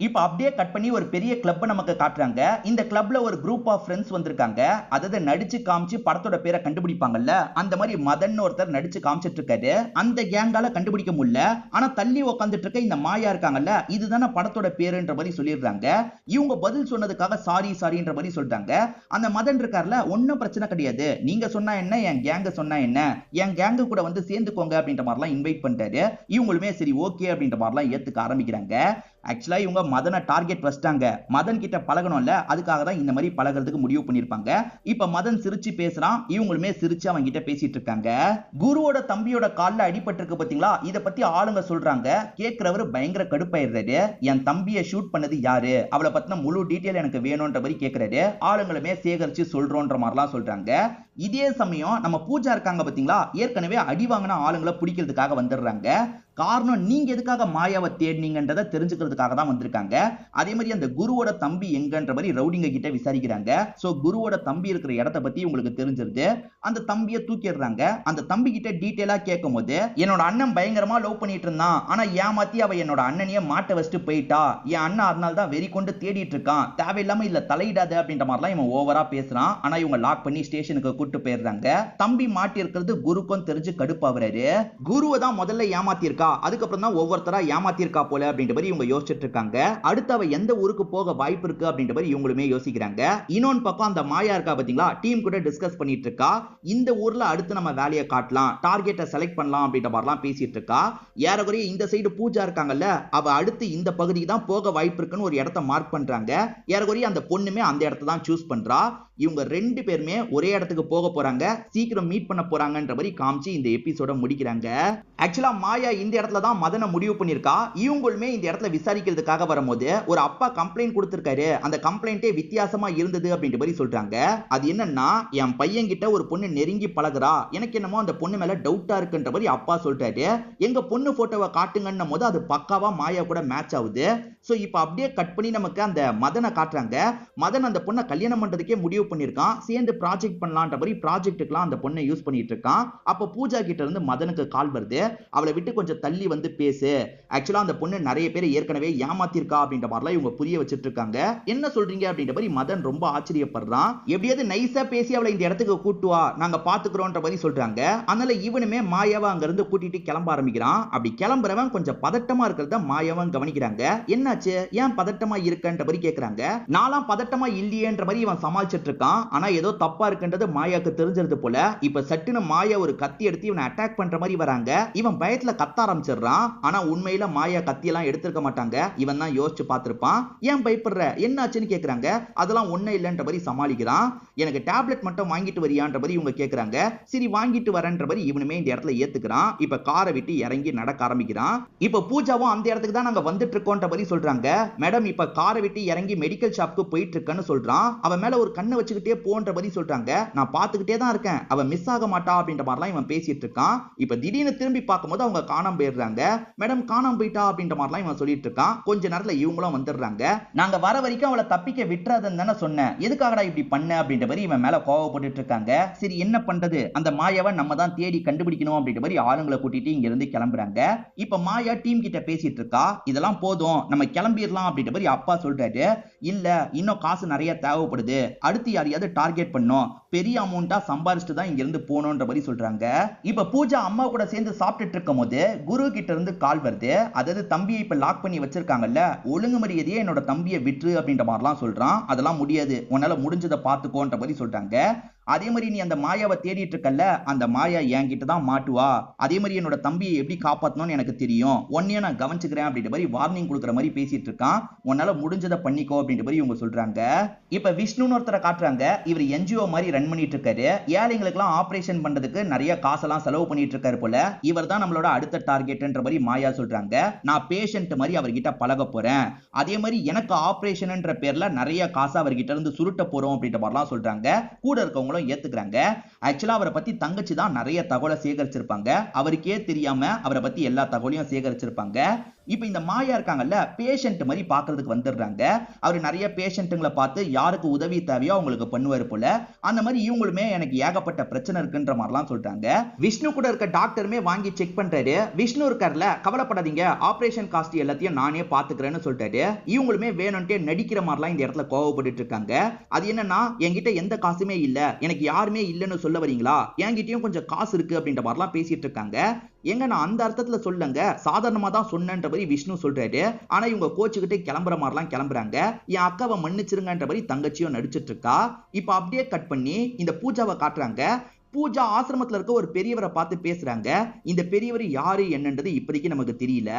இப்ப அப்படியே கட் பண்ணி ஒரு பெரிய கிளப் நமக்கு காட்டுறாங்க. இந்த கிளப்ல ஒரு குரூப் ஆஃப் ஃப்ரெண்ட்ஸ் வந்திருக்காங்க. அதாவது நடிச்சு காமிச்சு படத்தோட பேரை கண்டுபிடிப்பாங்கல்ல, அந்த மாதிரி மதன் ஒருத்தர் நடிச்சு காமிச்சிட்டு இருக்காரு. அந்த கேங்கால கண்டுபிடிக்க முடியல. ஆனா தள்ளி உட்காந்துட்டு இருக்க இந்த மாயா இருக்காங்கல்ல, இதுதான படத்தோட பேருன்ற மாதிரி சொல்லிடுறாங்க. இவங்க பதில் சொன்னதுக்காக சாரி சாரின்ற மாதிரி சொல்றாங்க. அந்த மதன் இருக்கார்ல, ஒன்னும் பிரச்சனை கிடையாது, நீங்க சொன்னா என்ன, என் கேங்க சொன்னா என்ன, என் கேங்கு கூட வந்து சேர்ந்துக்கோங்க அப்படின்ற மாதிரிலாம் இன்வைட் பண்ணிட்டாரு. இவங்களுமே சரி ஓகே அப்படின்ற மாதிரிலாம் ஏத்துக்க ஆரம்பிக்கிறாங்க. ஆக்சுவலா இவங்க மதனை டார்கெட் வச்சிட்டாங்க. மதன் கிட்ட பழகணும்ல, அதுக்காக தான் இந்த மாதிரி பழகிறதுக்கு முடிவு பண்ணிருப்பாங்க. இப்ப மதன் சிரிச்சு பேசுறான், இவங்களுமே சிரிச்சு அவங்க கிட்ட பேசிட்டு இருக்காங்க. குருவோட தம்பியோட கால்ல அடிபட்டிருக்கு பாத்தீங்களா, இத பத்தி ஆளுங்க சொல்றாங்க. கேக்குறவரு பயங்கர கடுப்பாயிடுறாரு. என் தம்பியை ஷூட் பண்ணது யாரு, அவளை பத்தின முழு டீட்டெயில் எனக்கு வேணும்ன்ற மாதிரி கேக்குறாரு. ஆளுங்களுமே சேகரிச்சு சொல்றோன்ற மாதிரிலாம் சொல்றாங்க. இதே சமயம் நம்ம பூஜா இருக்காங்க பாத்தீங்களா, ஏற்கனவே அடி வாங்கின ஆளுங்களை பிடிக்கிறதுக்காக வந்துடுறாங்க. காரணம் நீங்க எதுக்காக மாயாவை தேடினீங்கன்றதை தெரிஞ்சுக்கிறதுக்காக தான் வந்திருக்காங்க. அதே மாதிரி அந்த குருவோட தம்பி எங்கன்ற மாதிரி ரவுடிங்க கிட்ட விசாரிக்கிறாங்க. சோ குருவோட தம்பி இருக்கிற இடத்தை பத்தி உங்களுக்கு தெரிஞ்சிருது. அந்த தம்பியை தூக்கிடுறாங்க. அந்த தம்பி கிட்ட டீட்டெயிலா கேட்கும் போது, என்னோட அண்ணன் பயங்கரமா லவ் பண்ணிட்டு இருந்தான், ஆனா ஏமாத்தி அவ என்னோட அண்ணனையே மாட்ட வச்சுட்டு போயிட்டா, என் அண்ணன் அதனால தான் வெறி கொண்டு தேடிட்டு இருக்கான், தேவையில்லாம இல்ல தலையிடாத அப்படின்ற மாதிரிலாம் இவன் ஓவரா பேசுறான். ஆனா இவங்க லாக் பண்ணி ஸ்டேஷனுக்கு கூட்டு போயிடுறாங்க. தம்பி மாட்டி இருக்கிறது குருக்கும் தெரிஞ்சு கடுப்பாவறாரு. குருவை தான் முதல்ல ஏமாத்தி இருக்கா, அதுக்கப்புறம் தான் ஒவ்வொருத்தரா ஏமாத்திருக்கா போல அப்படின்ற மாதிரி இவங்க யோசிச்சுட்டு இருக்காங்க. அடுத்து அவ எந்த ஊருக்கு போக வாய்ப்பு இருக்கு அப்படின்ற மாதிரி இவங்களுமே யோசிக்கிறாங்க. இன்னொன்னு பக்கம் அந்த மாயா இருக்கா பாத்தீங்களா, டீம் கூட டிஸ்கஸ் பண்ணிட்டு இருக்கா. இந்த ஊர்ல அடுத்து நம்ம வேலையை காட்டலாம், டார்கெட்டை செலக்ட் பண்ணலாம் அப்படின்ற மாதிரிலாம் பேசிட்டு இருக்கா. ஏறக்குறைய இந்த சைடு பூஜா இருக்காங்கல்ல, அவ அடுத்து இந்த பகுதிக்கு தான் போக வாய்ப்பு இருக்குன்னு ஒரு இடத்தை மார்க் பண்றாங்க. ஏறக்குறைய அந்த பொண்ணுமே அந்த இடத்தை தான் சூஸ் பண்றா. இவங்க 2 பேருமே ஒரே இடத்துக்கு போக போறாங்க, சீக்கிரம் மீட் பண்ண போறாங்கன்ற மாதிரி காமிச்சு இந்த எபிசோட முடிக்கிறாங்க. ஆக்சுவலா மாயா இந்த இடத்துல தான் மதனை முடிவு பண்ணிருக்கா. இவங்களுமே இந்த இடத்துல விசாரிக்கிறதுக்காக வரும்போது ஒரு அப்பா கம்ப்ளைண்ட் கொடுத்திருக்காரு. அந்த கம்ப்ளைண்டே வித்தியாசமா இருந்தது அப்படின்ற மாதிரி சொல்றாங்க. அது என்னன்னா, என் பையன் கிட்ட ஒரு பொண்ணு நெருங்கி பழகுறா, எனக்கு என்னமோ அந்த பொண்ணு மேல டவுட்டா இருக்குன்ற மாதிரி அப்பா சொல்றாரு. எங்க பொண்ணு போட்டோவை காட்டுங்கன்னும் போது அது பக்காவா மாயா கூட மேட்ச் ஆகுது. சோ இப்போ அப்படியே கட் பண்ணி நமக்கு அந்த மதனை காட்டுறாங்க. மதன் அந்த பொண்ணை கல்யாணம் பண்றதுக்கே முடிவு பண்ணிருக்கான். சேர்ந்து ப்ராஜெக்ட் பண்ணலான்ற மாதிரி ப்ராஜெக்ட்டுக்குலாம் அந்த பொண்ணை யூஸ் பண்ணிட்டு இருக்கான். அப்ப பூஜா கிட்ட இருந்து மதனுக்கு கால் வருது. அவளை விட்டு கொஞ்சம் தள்ளி வந்து பேசு, ஆக்சுவலா அந்த பொண்ணு நிறைய பேர் ஏற்கனவே ஏமாத்திருக்கா அப்படின்ற மாதிரிலாம் இவங்க புரிய வச்சிட்டு இருக்காங்க. என்ன சொல்றீங்க அப்படின்ற மாதிரி மதன் ரொம்ப ஆச்சரியப்படுறான். எப்படியாவது நைஸா பேசி அவளை இந்த இடத்துக்கு கூட்டு வா, நாங்க பாத்துக்கிறோம்ன்ற மாதிரி சொல்றாங்க. அதனால இவனுமே மாயாவை அங்க இருந்து கூட்டிட்டு கிளம்ப ஆரம்பிக்கிறான். அப்படி கிளம்புறவன் கொஞ்சம் பதட்டமா இருக்கிறத மாயாவன் கவனிக்கிறாங்க. என்னாச்சு, ஏன் பதட்டமா இருக்கன்ற மாதிரி கேக்குறாங்க. நாலாம் பதட்டமா இல்லையேன்ற மாதிரி இவன் சமாளிச்சிட்டு இருக்கான். ஆனா ஏதோ தப்பா இருக்குன்றது மாயாக்கு தெரிஞ்சிருது போல. இப்ப சட்டுன்னு மாயா ஒரு கத்தி எடுத்து இவனை அட்டாக் பண்ற மாதிரி வராங்க. இவன் பயத்துல கத்த ஆரம்பிச்சிடுறான். ஆனா உண்மையில மாயா கத்தி எல்லாம் எடுத்திருக்க மாட்டாங்க. இவன் தான் யோசிச்சு பார்த்திருப்பான். ஏன் பயப்படுற, என்னாச்சுன்னு கேக்குறாங்க. அதெல்லாம் ஒண்ணு இல்லைன்ற மாதிரி சமாளிக்கிறான். எனக்கு டேப்லெட் மட்டும் வாங்கிட்டு வரியான்ற மாதிரி இவங்க கேக்குறாங்க. சரி வாங்கிட்டு வரேன்ற மாதிரி இவனுமே இந்த இடத்துல ஏத்துக்கிறான். இப்ப காரை விட்டு இறங்கி நடக்க ஆரம்பிக்கிறான். இப்ப பூஜாவும் அந்த இடத்துக்கு தான் நாங்க வந்துட்டு இருக்கோம்ன்ற மாதிரி சொல்றாங்க. சொல்றாங்க, மேடம் இப்ப காரை விட்டு இறங்கி மெடிக்கல் ஷாப்க்கு போயிட்டு இருக்கேன்னு சொல்றான். அவன் மேல ஒரு கண்ணை வச்சுக்கிட்டே போன்ற மாதிரி சொல்றாங்க. நான் பாத்துக்கிட்டே தான் இருக்கேன், அவன் மிஸ் ஆக மாட்டா அப்படின்ற மாதிரிலாம் இவன் பேசிட்டு இருக்கான். இப்ப திடீர்னு திரும்பி பார்க்கும்போது அவங்க காணாம போயிடுறாங்க. மேடம் காணாம போயிட்டா அப்படின்ற மாதிரிலாம் இவன் சொல்லிட்டு இருக்கான். கொஞ்ச நேரத்துல இவங்களும் வந்துடுறாங்க. நாங்க வர வரைக்கும் அவளை தப்பிக்க விட்டுறாதுன்னு தானே சொன்னேன், எதுக்காகடா இப்படி பண்ண அப்படின்ற மாதிரி இவன் மேல கோவப்பட்டு இருக்காங்க. சரி என்ன பண்றது, அந்த மாயாவை நம்ம தான் தேடி கண்டுபிடிக்கணும் அப்படின்ற மாதிரி ஆளுங்களை கூட்டிட்டு இங்க இருந்து கிளம்புறாங்க. இப்ப மாயா டீம் கிட்ட பேசிட்டு இருக்கா. இதெல்லாம் போதும், நம்ம கிளம்பிடலாம் அப்படின்ற மாதிரி அப்பா சொல்றாரு. இல்ல இன்னும் காசு நிறைய தேவைப்படுது, அடுத்து யாரையாவது டார்கெட் பண்ணோம், பெரிய அமௌண்டா சம்பாரிச்சுட்டு தான் இங்க இருந்து போகணும்ன்ற மாதிரி சொல்றாங்க. இப்ப பூஜா அம்மா கூட சேர்ந்து சாப்பிட்டுட்டு இருக்கும் போது குரு கிட்ட இருந்து கால் வருது. அதாவது தம்பியை இப்ப லாக் பண்ணி வச்சிருக்காங்கல்ல, ஒழுங்கு மரியாதையே என்னோட தம்பியை விட்டுரு அப்படின்ற மாதிரிலாம் சொல்றான். அதெல்லாம் முடியாது, உன்னால முடிஞ்சதை பாத்துக்கோன்ற மாதிரி சொல்றாங்க. அதே மாதிரி நீ அந்த மாயாவை தேடிட்டு இருக்கல்ல, அந்த மாயா என்கிட்ட தான் மாட்டுவா. அதே மாதிரி என்னோட தம்பியை எப்படி காப்பாத்தணும்னு எனக்கு தெரியும், உன்னையும் நான் கவனிச்சுக்கிறேன் அப்படின்ற மாதிரி வார்னிங் கொடுக்குற மாதிரி பேசிட்டு இருக்கான். உன்னால முடிஞ்சதை பண்ணிக்கோ அப்படின்ற மாதிரி இவங்க சொல்றாங்க. இப்ப விஷ்ணுன்னு ஒருத்தரை காட்டுறாங்க. இவர் என்ஜிஓ மாதிரி ரன் பண்ணிட்டு இருக்காரு. ஏழைங்களுக்கு எல்லாம் ஆபரேஷன் பண்றதுக்கு நிறைய காசெல்லாம் செலவு பண்ணிட்டு இருக்காரு போல. இவர் தான் நம்மளோட அடுத்த டார்கெட்ன்ற மாதிரி மாயா சொல்றாங்க. நான் பேஷண்ட் மாதிரி அவர்கிட்ட பழக போறேன், அதே மாதிரி எனக்கு ஆபரேஷன்ன்ற பேர்ல நிறைய காசு அவர்கிட்ட இருந்து சுருட்ட போறோம் அப்படின்ற மாதிரிலாம் சொல்றாங்க. கூட இருக்கவங்க ஏத்துக்கிறாங்க. ஆக்சுவலா அவரை பத்தி தங்கச்சி தான் நிறைய தகவலை சேகரிச்சிருப்பாங்க. அவருக்கே தெரியாம அவரை பத்தி எல்லா தகவலையும் சேகரிச்சிருப்பாங்க. இப்ப இந்த மாயா இருக்காங்கல்ல, பேஷண்ட் மாதிரி பாக்குறதுக்கு வந்துடுறாங்க. அவர் நிறைய பேஷண்ட்டுங்களை பார்த்து யாருக்கு உதவி தேவையோ அவங்களுக்கு பண்ணுவாரு போல. அந்த மாதிரி இவங்களுமே எனக்கு ஏகப்பட்ட பிரச்சனை இருக்குன்ற மாதிரிலாம் சொல்றாங்க. விஷ்ணு கூட இருக்க டாக்டருமே வாங்கி செக் பண்றாரு. விஷ்ணு இருக்கார்ல, கவலைப்படாதீங்க, ஆபரேஷன் காஸ்ட் எல்லாத்தையும் நானே பாத்துக்கிறேன்னு சொல்லிட்டாரு. இவங்களுமே வேணும்ட்டே நடிக்கிற மாதிரிலாம் இந்த இடத்துல கோவப்பட்டு இருக்காங்க. அது என்னன்னா, என்கிட்ட எந்த காசுமே இல்ல, எனக்கு யாருமே இல்லைன்னு சொல்ல வரீங்களா, என்கிட்டயும் கொஞ்சம் காசு இருக்கு அப்படின்ற மாதிரிலாம் பேசிட்டு இருக்காங்க. எங்க நான் அந்த அர்த்தத்துல சொல்லுங்க, சாதாரணமா தான் சொன்னேன்ற மாதிரி விஷ்ணு சொல்றாரு. ஆனா இவங்க கோச்சுக்கிட்டே கிளம்புற மாதிரிலாம் கிளம்புறாங்க. என் அக்காவை மன்னிச்சிருங்கன்ற மாதிரி தங்கச்சியும் நடிச்சிட்டு இருக்கா. இப்ப அப்படியே கட் பண்ணி இந்த பூஜாவை காட்டுறாங்க. பூஜா ஆசிரமத்துல இருக்க ஒரு பெரியவரை பார்த்து பேசுறாங்க. இந்த பெரியவர் யாரு என்னன்றது இப்போதைக்கு நமக்கு தெரியல.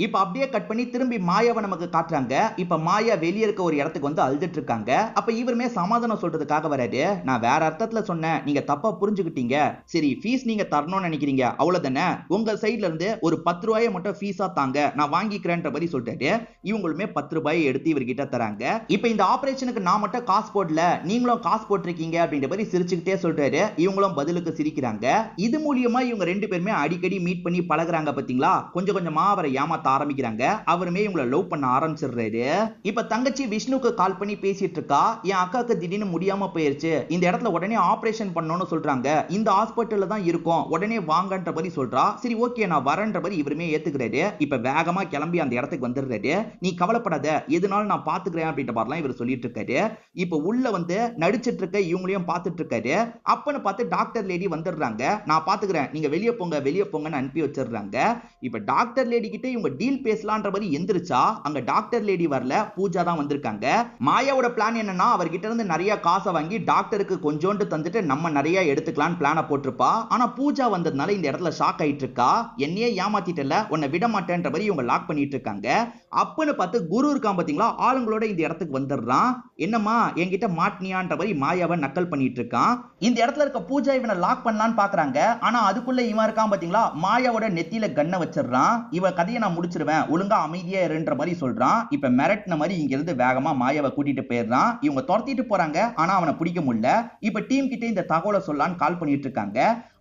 இப்ப அப்படியே கட் பண்ணி திரும்பி மாயாவை நமக்கு காட்டுறாங்க. இப்ப மாயா வெளியே இருக்க ஒரு இடத்துக்கு வந்து அழுதுட்டு இருக்காங்க. அப்ப இவருமே சமாதானம் சொல்றதுக்காக வராரு. நான் வேற அர்த்தத்துல சொன்னேன், நீங்க தப்பா புரிஞ்சுக்கிட்டீங்க. சரி ஃபீஸ் நீங்க தரணும்னு நினைக்கிறீங்க அவ்வளவுதானே, உங்க சைட்ல இருந்து ஒரு 10 ரூபாயை மட்டும் ஃபீஸா தாங்க, நான் வாங்கிக்கிறேன்ற மாதிரி சொல்லிட்டாரு. இவங்களுமே 10 ரூபாயை எடுத்து இவர்கிட்ட தராங்க. இப்ப இந்த ஆபரேஷனுக்கு நான் மட்டும் காசு போடல, நீங்களும் காசு போட்டிருக்கீங்க அப்படின்ற மாதிரி சிரிச்சுக்கிட்டே சொல்றாரு. இவங்களும் பதிலுக்கு சிரிக்கிறாங்க. இது மூலியமா இவங்க ரெண்டு பேருமே அடிக்கடி மீட் பண்ணி பழகுறாங்க பாத்தீங்களா. கொஞ்சம் கொஞ்சமா அவரை ஏமாத்த ஆரம்பிக்கிறாங்க. அவருமே இவங்களை லவ் பண்ண ஆரம்பிச்சிடுறாரு. இப்ப தங்கச்சி விஷ்ணுக்கு கால் பண்ணி பேசிட்டு இருக்கா. என் அக்காக்கு திடீர்னு முடியாம போயிருச்சு, இந்த இடத்துல உடனே ஆபரேஷன் பண்ணணும்னு சொல்றாங்க, இந்த ஹாஸ்பிட்டல்ல தான் இருக்கும், உடனே வாங்கன்ற மாதிரி சொல்றா. சரி ஓகே நான் வரேன்ற மாதிரி இவருமே ஏத்துக்கிறாரு. இப்ப வேகமா கிளம்பி அந்த இடத்துக்கு வந்துடுறாரு. நீ கவலைப்படாத, எதுனாலும் நான் பாத்துக்கிறேன் அப்படின்ற மாதிரிலாம் இவர் சொல்லிட்டு இருக்காரு. இப்ப உள்ள வந்து நடிச்சிட்டு இருக்க இவங்களையும் பார்த்துட்டு இருக்காரு. அப்பன்னு பார்த்து டாக்டர் லேடி வந்துடுறாங்க. நான் பாத்துக்கிறேன், நீங்க வெளியே போங்க வெளியே போங்கன்னு அனுப்பி வச்சிடுறாங்க. இப்ப டாக்டர் லேடி கிட்ட இவங்க டீல் பேசலான்ற மாதிரி எந்திரிச்சா அங்க டாக்டர் லேடி வரல, பூஜா தான் வந்திருக்காங்க. மாயாவோட பிளான் என்னன்னா, அவர்கிட்ட இருந்து நிறைய காசை வாங்கி டாக்டருக்கு கொஞ்சோண்டு தந்துட்டு நம்ம நிறைய எடுத்துக்கலாம் பிளான போட்டிருப்பா. ஆனா பூஜா வந்ததுனால இந்த இடத்துல ஷாக் ஆயிட்டு இருக்கா. என்னையே ஏமாத்திட்டல, உன்னை விட மாட்டேன்ற மாதிரி இவங்க லாக் பண்ணிட்டு இருக்காங்க. அப்பன்னு பார்த்து குரு இருக்கான் பாத்தீங்களா, ஆளுங்களோட இந்த இடத்துக்கு வந்துடுறான். என்னமா என்கிட்ட மாட்டினியான்ற மாதிரி மாயாவை நக்கல் பண்ணிட்டு இருக்கான். இந்த இடத்துல இருக்க பூஜா இவனை லாக் பண்ணலான்னு பாக்குறாங்க. ஆனா அதுக்குள்ள இவன் இருக்கான் பாத்தீங்களா, மாயாவோட நெத்தியில கண்ணை வச்சிடறான். இவன் கதையை நான் முடிச்சிருவேன், ஒழுங்கா அமைதியா இருன்ற மாதிரி சொல்றான். இப்ப மிரட்டின மாதிரி இங்க இருந்து வேகமா மாயாவை கூட்டிட்டு போயிடுறான். இவங்க துரத்திட்டு போறாங்க, ஆனா அவனை பிடிக்க முடியல. இப்ப டீம் கிட்ட இந்த தகவலை சொல்லலான்னு கால் பண்ணிட்டு இருக்காங்க.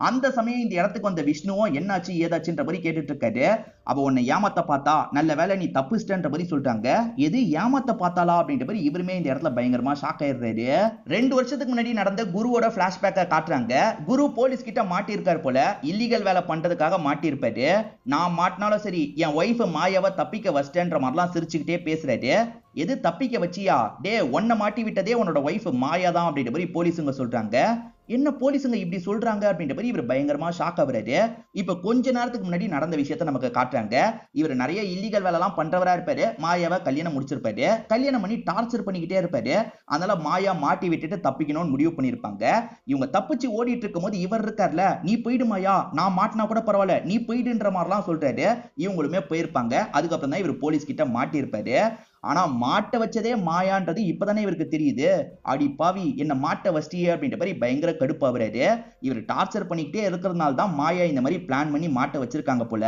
அந்த சமயம் இந்த இடத்துக்கு வந்த விஷ்ணுவும் என்னாச்சு ஏதாச்சுன்ற மாதிரி கேட்டுட்டு இருக்காரு. அவ உன்னை ஏமாத்த பார்த்தா, நல்ல வேலை நீ தப்புச்சிட்டன்ற மாதிரி சொல்றாங்க. எது ஏமாத்த பார்த்தாலா அப்படின்ற மாதிரி இவருமே இந்த இடத்துல பயங்கரமா ஷாக் ஆயிடுறாரு. 2 வருஷத்துக்கு முன்னாடி நடந்த குருவோட பிளாஷ்பேக்கை காட்டுறாங்க. குரு போலீஸ் கிட்ட மாட்டிருக்காரு போல, இல்லீகல் வேலை பண்றதுக்காக மாட்டிருப்பாரு. நான் மாட்டினாலும் சரி, என் ஒய்ஃப் மாயாவை தப்பிக்க வச்சிட்டேன்ற மாதிரிலாம் சிரிச்சுக்கிட்டே பேசுறாரு. எது தப்பிக்க வச்சியா, டே உன்னை மாட்டி விட்டதே உன்னோட ஒய்ஃப் மாயா தான் அப்படின்ற மாதிரி போலீஸுங்க சொல்றாங்க. என்ன போலீஸுங்க இப்படி சொல்றாங்க அப்படின்ற மாதிரி இவர் பயங்கரமா ஷாக் ஆகுறாரு. இப்ப கொஞ்ச நேரத்துக்கு முன்னாடி நடந்த விஷயத்தை நமக்கு காட்டுறாங்க. இவர் நிறைய இல்லீகல் வேலை எல்லாம் பண்றவரா இருப்பாரு. மாயாவை கல்யாணம் முடிச்சிருப்பாரு. கல்யாணம் பண்ணி டார்ச்சர் பண்ணிக்கிட்டே இருப்பாரு. அதனால மாயா மாட்டி விட்டுட்டு தப்பிக்கணும்னு முடிவு பண்ணிருப்பாங்க. இவங்க தப்பிச்சு ஓடிட்டு இருக்கும் போது இவர் இருக்கார்ல, நீ போயிடு மாயா, நான் மாட்டினா கூட பரவாயில்ல, நீ போயிடுன்ற மாதிரிலாம் சொல்றாரு. இவங்களுமே போயிருப்பாங்க. அதுக்கப்புறம் தான் இவர் போலீஸ் கிட்ட மாட்டி இருப்பாரு. ஆனா மாட்ட வச்சதே மாயான்றது இப்பதானே இவருக்கு தெரியுது. அடி பாவி என்ன மாட்ட வச்சிட்டியே அப்படின்ற மாதிரி பயங்கர கடுப்பாகிறாரு. இவர் டார்ச்சர் பண்ணிக்கிட்டே இருக்கிறதுனால தான் மாயா இந்த மாதிரி பிளான் பண்ணி மாட்ட வச்சிருக்காங்க போல.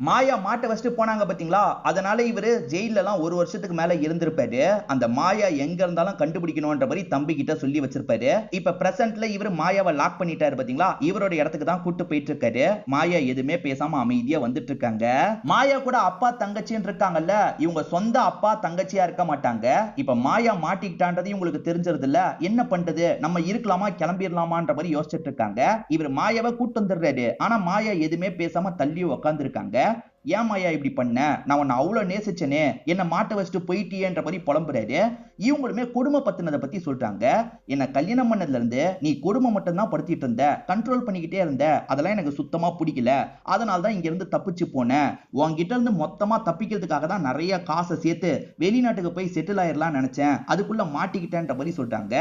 மாயா மாட்ட வச்சுட்டு போனாங்க பாத்தீங்களா, அதனால இவரு ஜெயில எல்லாம் 1 வருஷத்துக்கு மேல இருந்திருப்பாரு. அந்த மாயா எங்க இருந்தாலும் கண்டுபிடிக்கணும்ன்ற மாதிரி தம்பி கிட்ட சொல்லி வச்சிருப்பாரு. இப்ப பிரசன்ட்ல இவரு மாயாவை லாக் பண்ணிட்டாரு பாத்தீங்களா, இவரோட இடத்துக்கு தான் கூட்டு போயிட்டு இருக்காரு. மாயா எதுவுமே பேசாம அமைதியா வந்துட்டு இருக்காங்க. மாயா கூட அப்பா தங்கச்சின்னு இருக்காங்கல்ல, இவங்க சொந்த அப்பா தங்கச்சியா இருக்க மாட்டாங்க. இப்ப மாயா மாட்டிக்கிட்டான்றது உங்களுக்கு தெரிஞ்சிருது இல்ல, என்ன பண்றது, நம்ம இருக்கலாமா கிளம்பிடலாமான்ற மாதிரி யோசிச்சுட்டு இருக்காங்க. இவர் மாயாவை கூட்டு வந்துடுறாரு. ஆனா மாயா எதுவுமே பேசாம தள்ளி உட்கார்ந்து இருக்காங்க. ஏன் மாயா இப்படி பண்ண, நான் உன்னை அவ்வளவு நேசிச்சனே, என்ன மாட்ட வச்சுட்டு போயிட்டியேன்ற மாதிரி புலம்புறாரு. இவங்களுமே கொடுமை பத்தினதை பத்தி சொல்றாங்க. என்ன கல்யாணம் பண்ணதுல இருந்து நீ கொடுமை மட்டும் தான் படுத்திட்டு இருந்த, கண்ட்ரோல் பண்ணிக்கிட்டே இருந்த, அதெல்லாம் எனக்கு சுத்தமா பிடிக்கல, அதனால தான் இங்க இருந்து தப்பிச்சு போனேன். உன்கிட்ட இருந்து மொத்தமா தப்பிக்கிறதுக்காக தான் நிறைய காசை சேர்த்து வெளிநாட்டுக்கு போய் செட்டில் ஆயிரலாம் நினைச்சேன், அதுக்குள்ள மாட்டிக்கிட்டேன்ற மாதிரி சொல்றாங்க.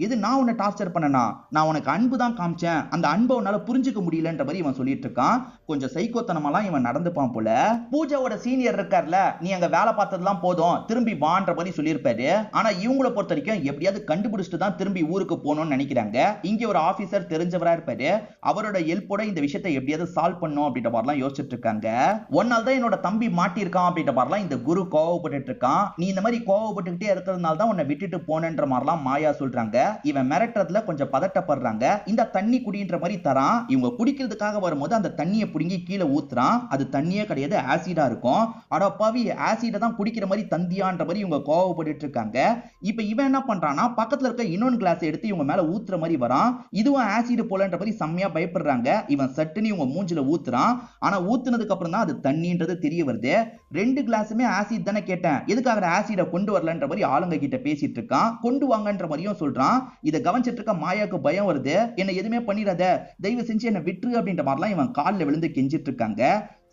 இது நான் உன்னை டார்ச்சர் பண்ணனா, நான் உனக்கு அன்பு தான் காமிச்சேன், அந்த அன்பை உன்னால புரிஞ்சுக்க முடியலன்ற மாதிரி இவன் சொல்லிட்டு இருக்கான். கொஞ்சம் சைக்கோத்தனமாலாம் இவன் நடந்துப்பான் போல. பூஜாவோட சீனியர் இருக்கார்ல, நீ அங்க வேலை பார்த்ததெல்லாம் போதும் திரும்பி வான்ற மாதிரி சொல்லியிருப்பாரு. ஆனா இவங்கள பொறுத்த வரைக்கும் எப்படியாவது கண்டுபிடிச்சிட்டு தான் திரும்பி ஊருக்கு போகணும்னு நினைக்கிறாங்க. இங்க ஒரு ஆபீசர் தெரிஞ்சவரா இருப்பாரு, அவரோட ஹெல்ப்போட இந்த விஷயத்தை எப்படியாவது சால்வ் பண்ணும் அப்படின்ற மாதிரிலாம் யோசிச்சுட்டு இருக்காங்க. ஒன்னால தான் என்னோட தம்பி மாட்டியிருக்கான் அப்படின்ற மாதிரிலாம் இந்த குரு கோவப்பட்டு இருக்கான். நீ இந்த மாதிரி கோவப்பட்டுக்கிட்டே இருக்கிறதுனால தான் உன்னை விட்டுட்டு போனேன்ற மாதிரிலாம் மாயா சொல்றாங்க. இவன் மிரட்டுறதுல கொஞ்சம் பதட்டப்படுறாங்க. இந்த தண்ணி குடின்ற மாதிரி தரான். இவங்க குடிக்கிறதுக்காக வரும்போது அந்த தண்ணியை புடுங்கி கீழே ஊத்துறான். அது தண்ணியே கிடையாது, ஆசிடா இருக்கும். அட பாவி, ஆசிட தான் குடிக்கிற மாதிரி தந்தியான்ற மாதிரி இவங்க கோவப்பட்டு இருக்காங்க. இப்ப இவன் என்ன பண்றானா, பக்கத்துல இருக்க இன்னொரு கிளாஸ் எடுத்து இவங்க மேல ஊத்துற மாதிரி வரான். இதுவும் ஆசிட் போலன்ற மாதிரி செம்மையா பயப்படுறாங்க. இவன் சட்டுன்னு இவங்க மூஞ்சில ஊத்துறான். ஆனா ஊத்துனதுக்கு அப்புறம் தான் அது தண்ணின்றது தெரிய வருது. 2 கிளாஸுமே ஆசிட் தானே கேட்டேன், எதுக்காக ஆசிட கொண்டு வரலன்ற மாதிரி ஆளுங்க கிட்ட பேசிட்டு இருக்கான். கொண்டு வாங்கன்ற மாதிரியும் சொல்றான். இதை கவனிச்சிட்டு இருக்க மாயாக்கு பயம் வருது. என்ன எதுவுமே பண்ணிடாத, தயவு செஞ்சு என்ன விட்டுரு அப்படின்ற மாதிரிலாம் இவன் காலில் விழுந்து கெஞ்சிட்டு இருக்காங்க.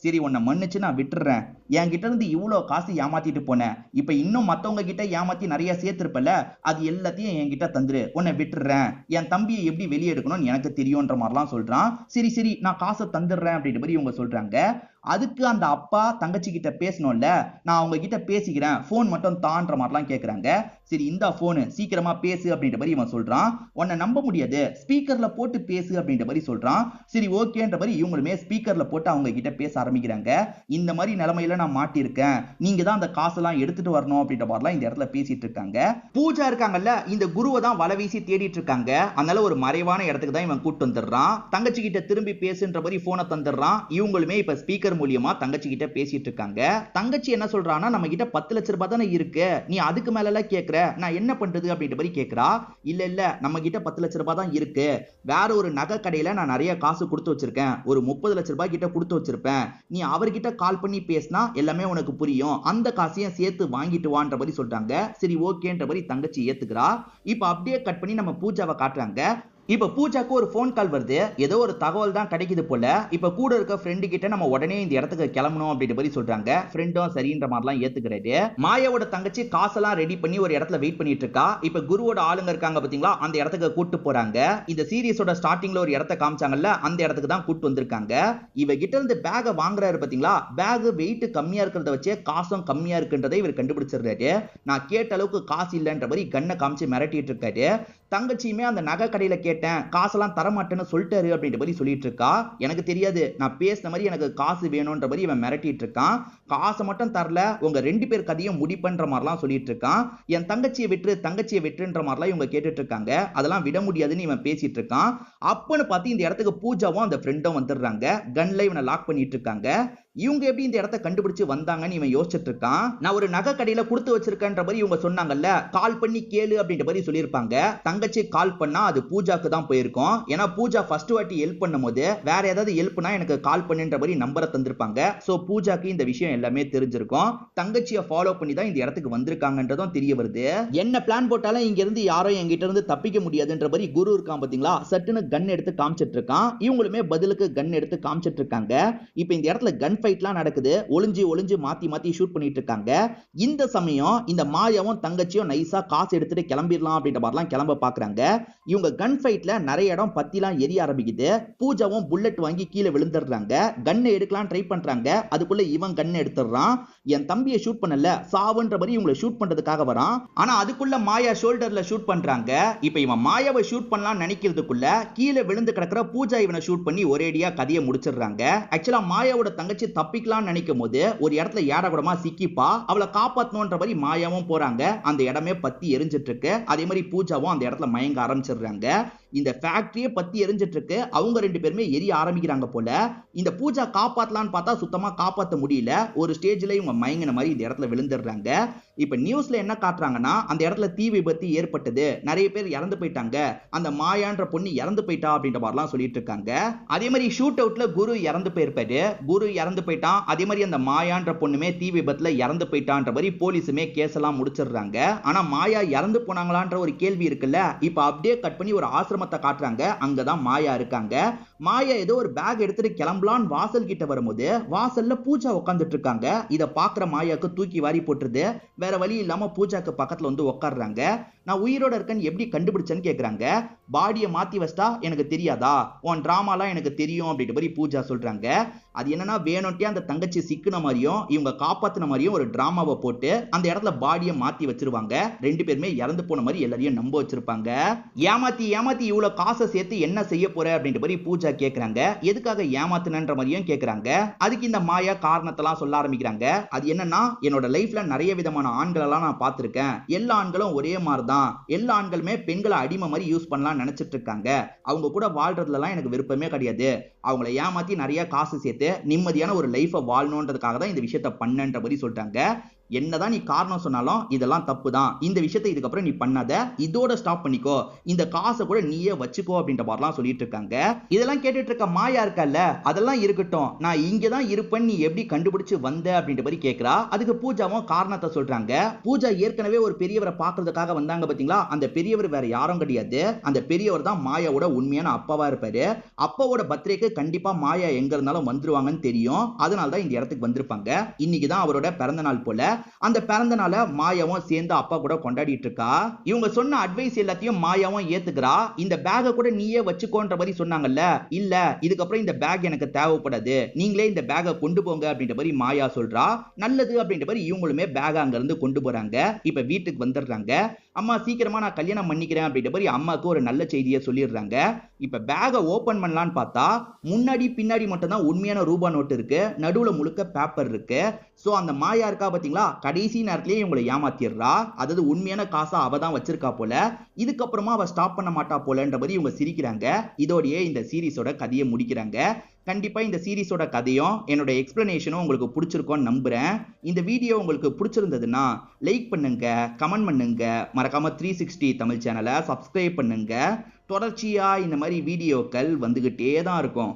சரி உன்னை மன்னிச்சு நான் விட்டுறேன், என்கிட்ட இருந்து இவ்வளவு காசு ஏமாத்திட்டு போனேன், இப்ப இன்னும் மத்தவங்க கிட்ட ஏமாத்தி நிறைய சேர்த்திருப்பல, அது எல்லாத்தையும் என்கிட்ட தந்துரு, உன்னை விட்டுறேன், என் தம்பியை எப்படி வெளியே எடுக்கணும்னு எனக்கு தெரியும்ன்ற மாதிரிலாம் சொல்றான். சரி சரி நான் காசை தந்துடுறேன் அப்படின்ற மாதிரி இவங்க சொல்றாங்க. அதுக்கு அந்த அப்பா தங்கச்சி கிட்ட பேசணும்ல, நான் அவங்க கிட்ட பேசிக்கிறேன், போன் மட்டும் தான்ற மாதிரிலாம் கேட்கறாங்க. சரி இந்த போன் சீக்கிரமா பேசு அப்படின்ற மாதிரி இவன் சொல்றான். உன்னை நம்ப முடியாது, ஸ்பீக்கர்ல போட்டு பேசு அப்படின்ற மாதிரி சொல்றான். சரி ஓகேன்ற மாதிரி இவங்களுமே ஸ்பீக்கர்ல போட்டு அவங்க கிட்ட பேச ஆரம்பிக்கிறாங்க. இந்த மாதிரி நிலைமையில நான் மாட்டிருக்கேன், நீங்க தான் அந்த காசெல்லாம் எடுத்துட்டு வரணும் அப்படின்ற மாதிரிலாம் இந்த இடத்துல பேசிட்டு இருக்காங்க. பூஜா இருக்காங்கல்ல, இந்த குருவை தான் வலை வீசி தேடிட்டு இருக்காங்க. அதனால ஒரு மறைவான இடத்துக்கு தான் இவன் கூட்டு வந்துடுறான். தங்கச்சி கிட்ட திரும்பி பேசுன்ற மாதிரி போனை தந்துடுறான். இவங்களுமே இப்ப ஸ்பீக்கர் மூலியமா தங்கச்சி கிட்ட பேசிட்டு இருக்காங்க. தங்கச்சி என்ன சொல்றானா, நம்ம கிட்ட 10 லட்சம் ரூபாய் தானே இருக்கு, நீ அதுக்கு மேல எல்லாம் கேக்குற, நான் என்ன பண்றது அப்படின்ற மாதிரி கேக்குறா. இல்ல இல்ல நம்ம கிட்ட 10 லட்சம் ரூபாய் தான் இருக்கு, வேற ஒரு நகை கடையில நான் நிறைய காசு கொடுத்து வச்சிருக்கேன், ஒரு 30 லட்சம் ரூபாய் கிட்ட கொடுத்து வச்சிருப்பேன், நீ அவர்கிட்ட கால் பண்ணி பேசினா எல்லாமே உனக்கு புரியும், அந்த காசையும் சேர்த்து வாங்கிட்டு வான்ற மாதிரி சொல்றாங்க. சரி ஓகேன்ற மாதிரி தங்கச்சி ஏத்துக்கிறா. இப்ப அப்படியே கட் பண்ணி நம்ம பூஜாவை காட்டுறாங்க. இப்ப பூஜாக்கு ஒரு போன் கால் வருது, ஏதோ ஒரு தகவல் தான் கிடைக்குது போல. இப்ப கூட இருக்க ஃப்ரெண்டு கிட்ட நம்ம உடனே இந்த இடத்துக்கு கிளம்பணும் அப்படின்ற மாதிரி சொல்றாங்க. ஃப்ரெண்டும் சரின்ற மாதிரிலாம் ஏத்துக்கிறாரு. மாயாவோட தங்கச்சி காசெல்லாம் ரெடி பண்ணி ஒரு இடத்துல வெயிட் பண்ணிட்டு இருக்கா. இப்ப குருவோட ஆளுங்க இருக்காங்க பாத்தீங்களா, அந்த இடத்துக்கு கூட்டு போறாங்க. இந்த சீரிஸோட ஸ்டார்டிங்ல ஒரு இடத்த காமிச்சாங்கல்ல, அந்த இடத்துக்கு தான் கூட்டு வந்திருக்காங்க. இவ கிட்ட இருந்து பேக வாங்குறாரு பாத்தீங்களா, பேக் வெயிட் கம்மியா இருக்கிறத வச்சே காசும் கம்மியா இருக்குன்றதை இவர் கண்டுபிடிச்சிருக்காரு. நான் கேட்ட அளவுக்கு காசு இல்லன்ற மாதிரி கண்ணை காமிச்சு மிரட்டிட்டு இருக்காரு. தங்கச்சியுமே அந்த நகை கடையில கேட்டேன், காசெல்லாம் தரமாட்டேன்னு சொல்லிட்டாரு அப்படின்ற மாதிரி சொல்லிட்டு இருக்கா. எனக்கு தெரியாது, நான் பேசின மாதிரி எனக்கு காசு வேணும்ன்ற மாதிரி இவன் மிரட்டிட்டு இருக்கான். காசை மட்டும் தரல, உங்க 2 பேர் கதையும் முடிப்பன்ற மாதிரிலாம் சொல்லிட்டு இருக்கான். என் தங்கச்சியை விட்டுன்ற மாதிரிலாம் இவங்க கேட்டுட்டு இருக்காங்க. அதெல்லாம் விட முடியாதுன்னு இவன் பேசிட்டு இருக்கான். அப்பன்னு பார்த்து இந்த இடத்துக்கு பூஜாவும் அந்த ஃப்ரெண்டும் வந்துடுறாங்க. கன்ல இவனை லாக் பண்ணிட்டு இருக்காங்க. இவங்க எப்படி இந்த இடத்தை கண்டுபிடிச்சு வந்தாங்கன்னு இவன் யோசிச்சுட்டு இருக்கான். நான் ஒரு நகை கடையில கொடுத்து வச்சிருக்கேன்ற மாதிரி இவங்க சொன்னாங்கல்ல, கால் பண்ணி கேளு அப்படின்ற மாதிரி சொல்லியிருப்பாங்க. தங்கச்சி கால் பண்ணா அது பூஜாக்கு தான் போயிருக்கும். ஏன்னா பூஜா ஃபர்ஸ்ட் வாட்டி ஹெல்ப் பண்ணும்போது வேற ஏதாவது ஹெல்ப்னா எனக்கு கால் பண்ணுன்ற மாதிரி நம்பரை தந்திருப்பாங்க. சோ பூஜாக்கு இந்த விஷயம் எல்லாமே தெரிஞ்சிருக்கும். தங்கச்சியை ஃபாலோ பண்ணி தான் இந்த இடத்துக்கு வந்திருக்காங்கன்றதும் தெரிய வருது. என்ன பிளான் போட்டாலும் இங்க இருந்து யாரும் என்கிட்ட இருந்து தப்பிக்க முடியாதுன்ற மாதிரி குரு இருக்கான் பாத்தீங்களா, சட்டுன்னு கன் எடுத்து காமிச்சிட்டு இருக்கான். இவங்களுமே பதிலுக்கு கன் எடுத்து காமிச்சிட்டு இருக்காங்க. இப்ப இந்த இடத்துல கன் ஃபைட்லாம் நடக்குது. ஒளிஞ்சு ஒளிஞ்சு மாத்தி மாத்தி ஷூட் பண்ணிட்டு இருக்காங்க. இந்த சமயம் இந்த மாயாவும் தங்கச்சியும் நைஸா காசு எடுத்துட்டு கிளம்பிடலாம் அப்படின்ற மாதிரிலாம் கிளம்ப பாக்குறாங்க. இவங்க கன் ஃபைட்ல நிறைய இடம் பத்திலாம் எரிய ஆரம்பிக்குது. பூஜாவும் புல்லட் வாங்கி கீழே விழுந்துடுறாங்க. கன்னை எடுக்கலாம் ட்ரை பண்றாங்க. அதுக்குள்ள இவன் கன் எடுத்துறான். என் தம்பியை ஷூட் பண்ணல சாவுன்ற மாதிரி இவங்களை ஷூட் பண்றதுக்காக வரான். ஆனா அதுக்குள்ள மாயா ஷோல்டர்ல ஷூட் பண்றாங்க. இப்ப இவன் மாயாவை ஷூட் பண்ணலாம் நினைக்கிறதுக்குள்ள கீழே விழுந்து கிடக்கிற பூஜா இவனை ஷூட் பண்ணி ஒரேடியா கதையை முடிச்சிடுறாங்க. ஆக்சுவலா மாயாவோட தங்கச்சி தப்பிக்கலாம் நினைக்கும் போது ஒரு இடத்துல ஏடகுடமா சிக்கிப்பா. அவளை காப்பாத்தணும்ன்ற மாதிரி மாயாவும் போறாங்க. அந்த இடமே பத்தி எரிஞ்சிட்டு இருக்கு. அதே மாதிரி பூஜாவும் அந்த இடத்துல மயங்க ஆரம்பிச்சிடுறாங்க. இந்த ஃபேக்டரியே பத்தி எரிஞ்சிட்டு இருக்கு. அவங்க ரெண்டு பேருமே எரிய ஆரம்பிக்கிறாங்க போல. இந்த பூஜா காப்பாத்தலான்னு பார்த்தா சுத்தமா காப்பாத்த முடியல. ஒரு ஸ்டேஜ்ல இவங்க மயங்கின மாதிரி இந்த இடத்துல விழுந்துடுறாங்க. இப்ப நியூஸ்ல என்ன காட்டுறாங்கன்னா அந்த இடத்துல தீ விபத்து ஏற்பட்டது, நிறைய பேர் இறந்து போயிட்டாங்க, அந்த மாயான்ற பொண்ணு இறந்து போயிட்டா அப்படின்ற மாதிரிலாம் சொல்லிட்டு இருக்காங்க. அதே மாதிரி ஷூட் அவுட்ல குரு இறந்து போயிருப்பாரு. குரு இறந்து போயிட்டான். அதே மாதிரி அந்த மாயான்ற பொண்ணுமே தீ விபத்துல இறந்து போயிட்டான்ற மாதிரி போலீஸுமே கேஸ் எல்லாம் முடிச்சிடுறாங்க. ஆனா மாயா இறந்து போனாங்களான்ற ஒரு கேள்வி இருக்குல்ல. இப்ப அப்படியே கட் பண்ணி ஒரு ஆசிரமத்தை காட்டுறாங்க. அங்கதான் மாயா இருக்காங்க. மாயா ஏதோ ஒரு பேக் எடுத்துட்டு கிளம்பலான்னு வாசல் கிட்ட வரும்போது வாசல்ல பூஜா உட்கார்ந்துட்டு இருக்காங்க. இத பாக்குற மாயாக்கு தூக்கி வாரி போட்டுருது. வேற வழி இல்லாம பூஜாக்கு பக்கத்துல வந்து உட்கார்றாங்க. நான் உயிரோட இருக்கேன்னு எப்படி கண்டுபிடிச்சேன்னு கேக்குறாங்க. பாடியை மாத்தி வச்சிட்டா எனக்கு தெரியாதா, உன் டிராமாலாம் எனக்கு தெரியும் அப்படின்ற மாதிரி பூஜா சொல்றாங்க. அது என்னன்னா வேணும்ட்டே அந்த தங்கச்சி சிக்கின மாதிரியும் இவங்க காப்பாத்தின மாதிரியும் ஒரு டிராமாவை போட்டு அந்த இடத்துல பாடியை மாத்தி வச்சிருவாங்க. ரெண்டு பேருமே இறந்து போன மாதிரி எல்லாரையும் நம்ப வச்சிருப்பாங்க. ஏமாத்தி ஏமாத்தி இவ்வளவு காசை சேர்த்து என்ன செய்ய போற அப்படின்ற மாதிரி பூஜா கேக்குறாங்க. எதுக்காக ஏமாத்துனன்ற மாதிரியும் கேக்குறாங்க. அதுக்கு இந்த மாயா காரணத்தெல்லாம் சொல்ல ஆரம்பிக்கிறாங்க. அது என்னன்னா என்னோட லைஃப்ல நிறைய விதமான ஆண்கள் எல்லாம் நான் பார்த்திருக்கேன். எல்லா ஆண்களும் ஒரே மாதிரி தான். எல்லா ஆண்களுமே பெண்களை அடிமை மாதிரி யூஸ் பண்ணலாம் நினைச்சிட்டு இருக்காங்க. அவங்க கூட வாழ்றதுலாம் எனக்கு விருப்பமே கிடையாது. அவங்களை ஏமாத்தி நிறைய காசு சேர்த்து நிம்மதியான ஒரு லைஃபை வாழணுன்றதுக்காக தான் இந்த விஷயத்தை பண்ணன்ற மாதிரி சொல்றாங்க. என்னதான் நீ காரணம் சொன்னாலும் இதெல்லாம் தப்பு தான். இந்த விஷயத்தை இதுக்கப்புறம் நீ பண்ணாத, இதோட ஸ்டாப் பண்ணிக்கோ, இந்த காசை கூட நீயே வச்சுக்கோ அப்படின்ற மாதிரிலாம் சொல்லிட்டு இருக்காங்க. இதெல்லாம் கேட்டுட்டு இருக்க மாயா இருக்கல்ல, அதெல்லாம் இருக்கட்டும், நான் இங்க தான் இருப்பேன் நீ எப்படி கண்டுபிடிச்சு வந்த அப்படின்ற மாதிரி கேட்கிறா. அதுக்கு பூஜாவும் காரணத்தை சொல்றாங்க. பூஜா ஏற்கனவே ஒரு பெரியவரை பார்க்கறதுக்காக வந்தாங்க பாத்தீங்களா, அந்த பெரியவர் வேற யாரும் கிடையாது. அந்த பெரியவர் தான் மாயாவோட உண்மையான அப்பாவா இருப்பாரு. அப்பாவோட பர்த்டேக்கு கண்டிப்பா மாயா எங்க இருந்தாலும் வந்துருவாங்கன்னு தெரியும். அதனால தான் இந்த இடத்துக்கு வந்திருப்பாங்க. இன்னைக்கு தான் அவரோட பிறந்த நாள் போல. அந்த பிறந்த நாள மாயாவும் சேர்ந்து அப்பா கூட கொண்டாடிட்டு இருக்கா. இவங்க சொன்ன அட்வைஸ் எல்லாத்தையும் மாயாவும் ஏத்துக்கிறா. இந்த பேக்கை கூட நீயே வச்சுக்கோன்ற மாதிரி சொன்னாங்கல்ல, இல்ல இதுக்கப்புறம் இந்த பேக் எனக்கு தேவைப்படாது, நீங்களே இந்த பேக்கை கொண்டு போங்க அப்படின்ற மாதிரி மாயா சொல்றா. நல்லது அப்படின்ற மாதிரி இவங்களுமே பேக் அங்க இருந்து கொண்டு போறாங்க. இப்ப வீட்டுக்கு வந்துடுறாங்க. அம்மா சீக்கிரமா நான் கல்யாணம் பண்ணிக்கிறேன் அப்படின்ற மாதிரி அம்மாக்கு ஒரு நல்ல செய்தியை சொல்லிடுறாங்க. இப்ப பேக்கை ஓபன் பண்ணலான்னு பார்த்தா முன்னாடி பின்னாடி மட்டும் தான் உண்மையான ரூபா நோட்டு இருக்கு. நடுவுல முழுக்க பேப்பர் இருக்கு. சோ அந்த மாயா இருக்கா பாத்தீங்களா, கடைசி நேரத்திலேயே இவங்களை ஏமாத்திடுறா. அதாவது உண்மையான காசா அவ தான் வச்சிருக்கா போல. இதுக்கப்புறமா அவ ஸ்டாப் பண்ண மாட்டா போலன்ற மாதிரி இவங்க சிரிக்கிறாங்க. இதோடயே இந்த சீரிஸோட கதையை முடிக்கிறாங்க. கண்டிப்பா இந்த சீரிஸோட கதையும் என்னோட எக்ஸ்பிளனேஷனும் உங்களுக்கு பிடிச்சிருக்கும்னு நம்புறேன். இந்த வீடியோ உங்களுக்கு பிடிச்சிருந்ததுன்னா லைக் பண்ணுங்க, கமெண்ட் பண்ணுங்க, மறக்காம 360 தமிழ் சேனலை சப்ஸ்கிரைப் பண்ணுங்க. தொடர்ச்சியா இந்த மாதிரி வீடியோக்கள் வந்துகிட்டே தான் இருக்கும்.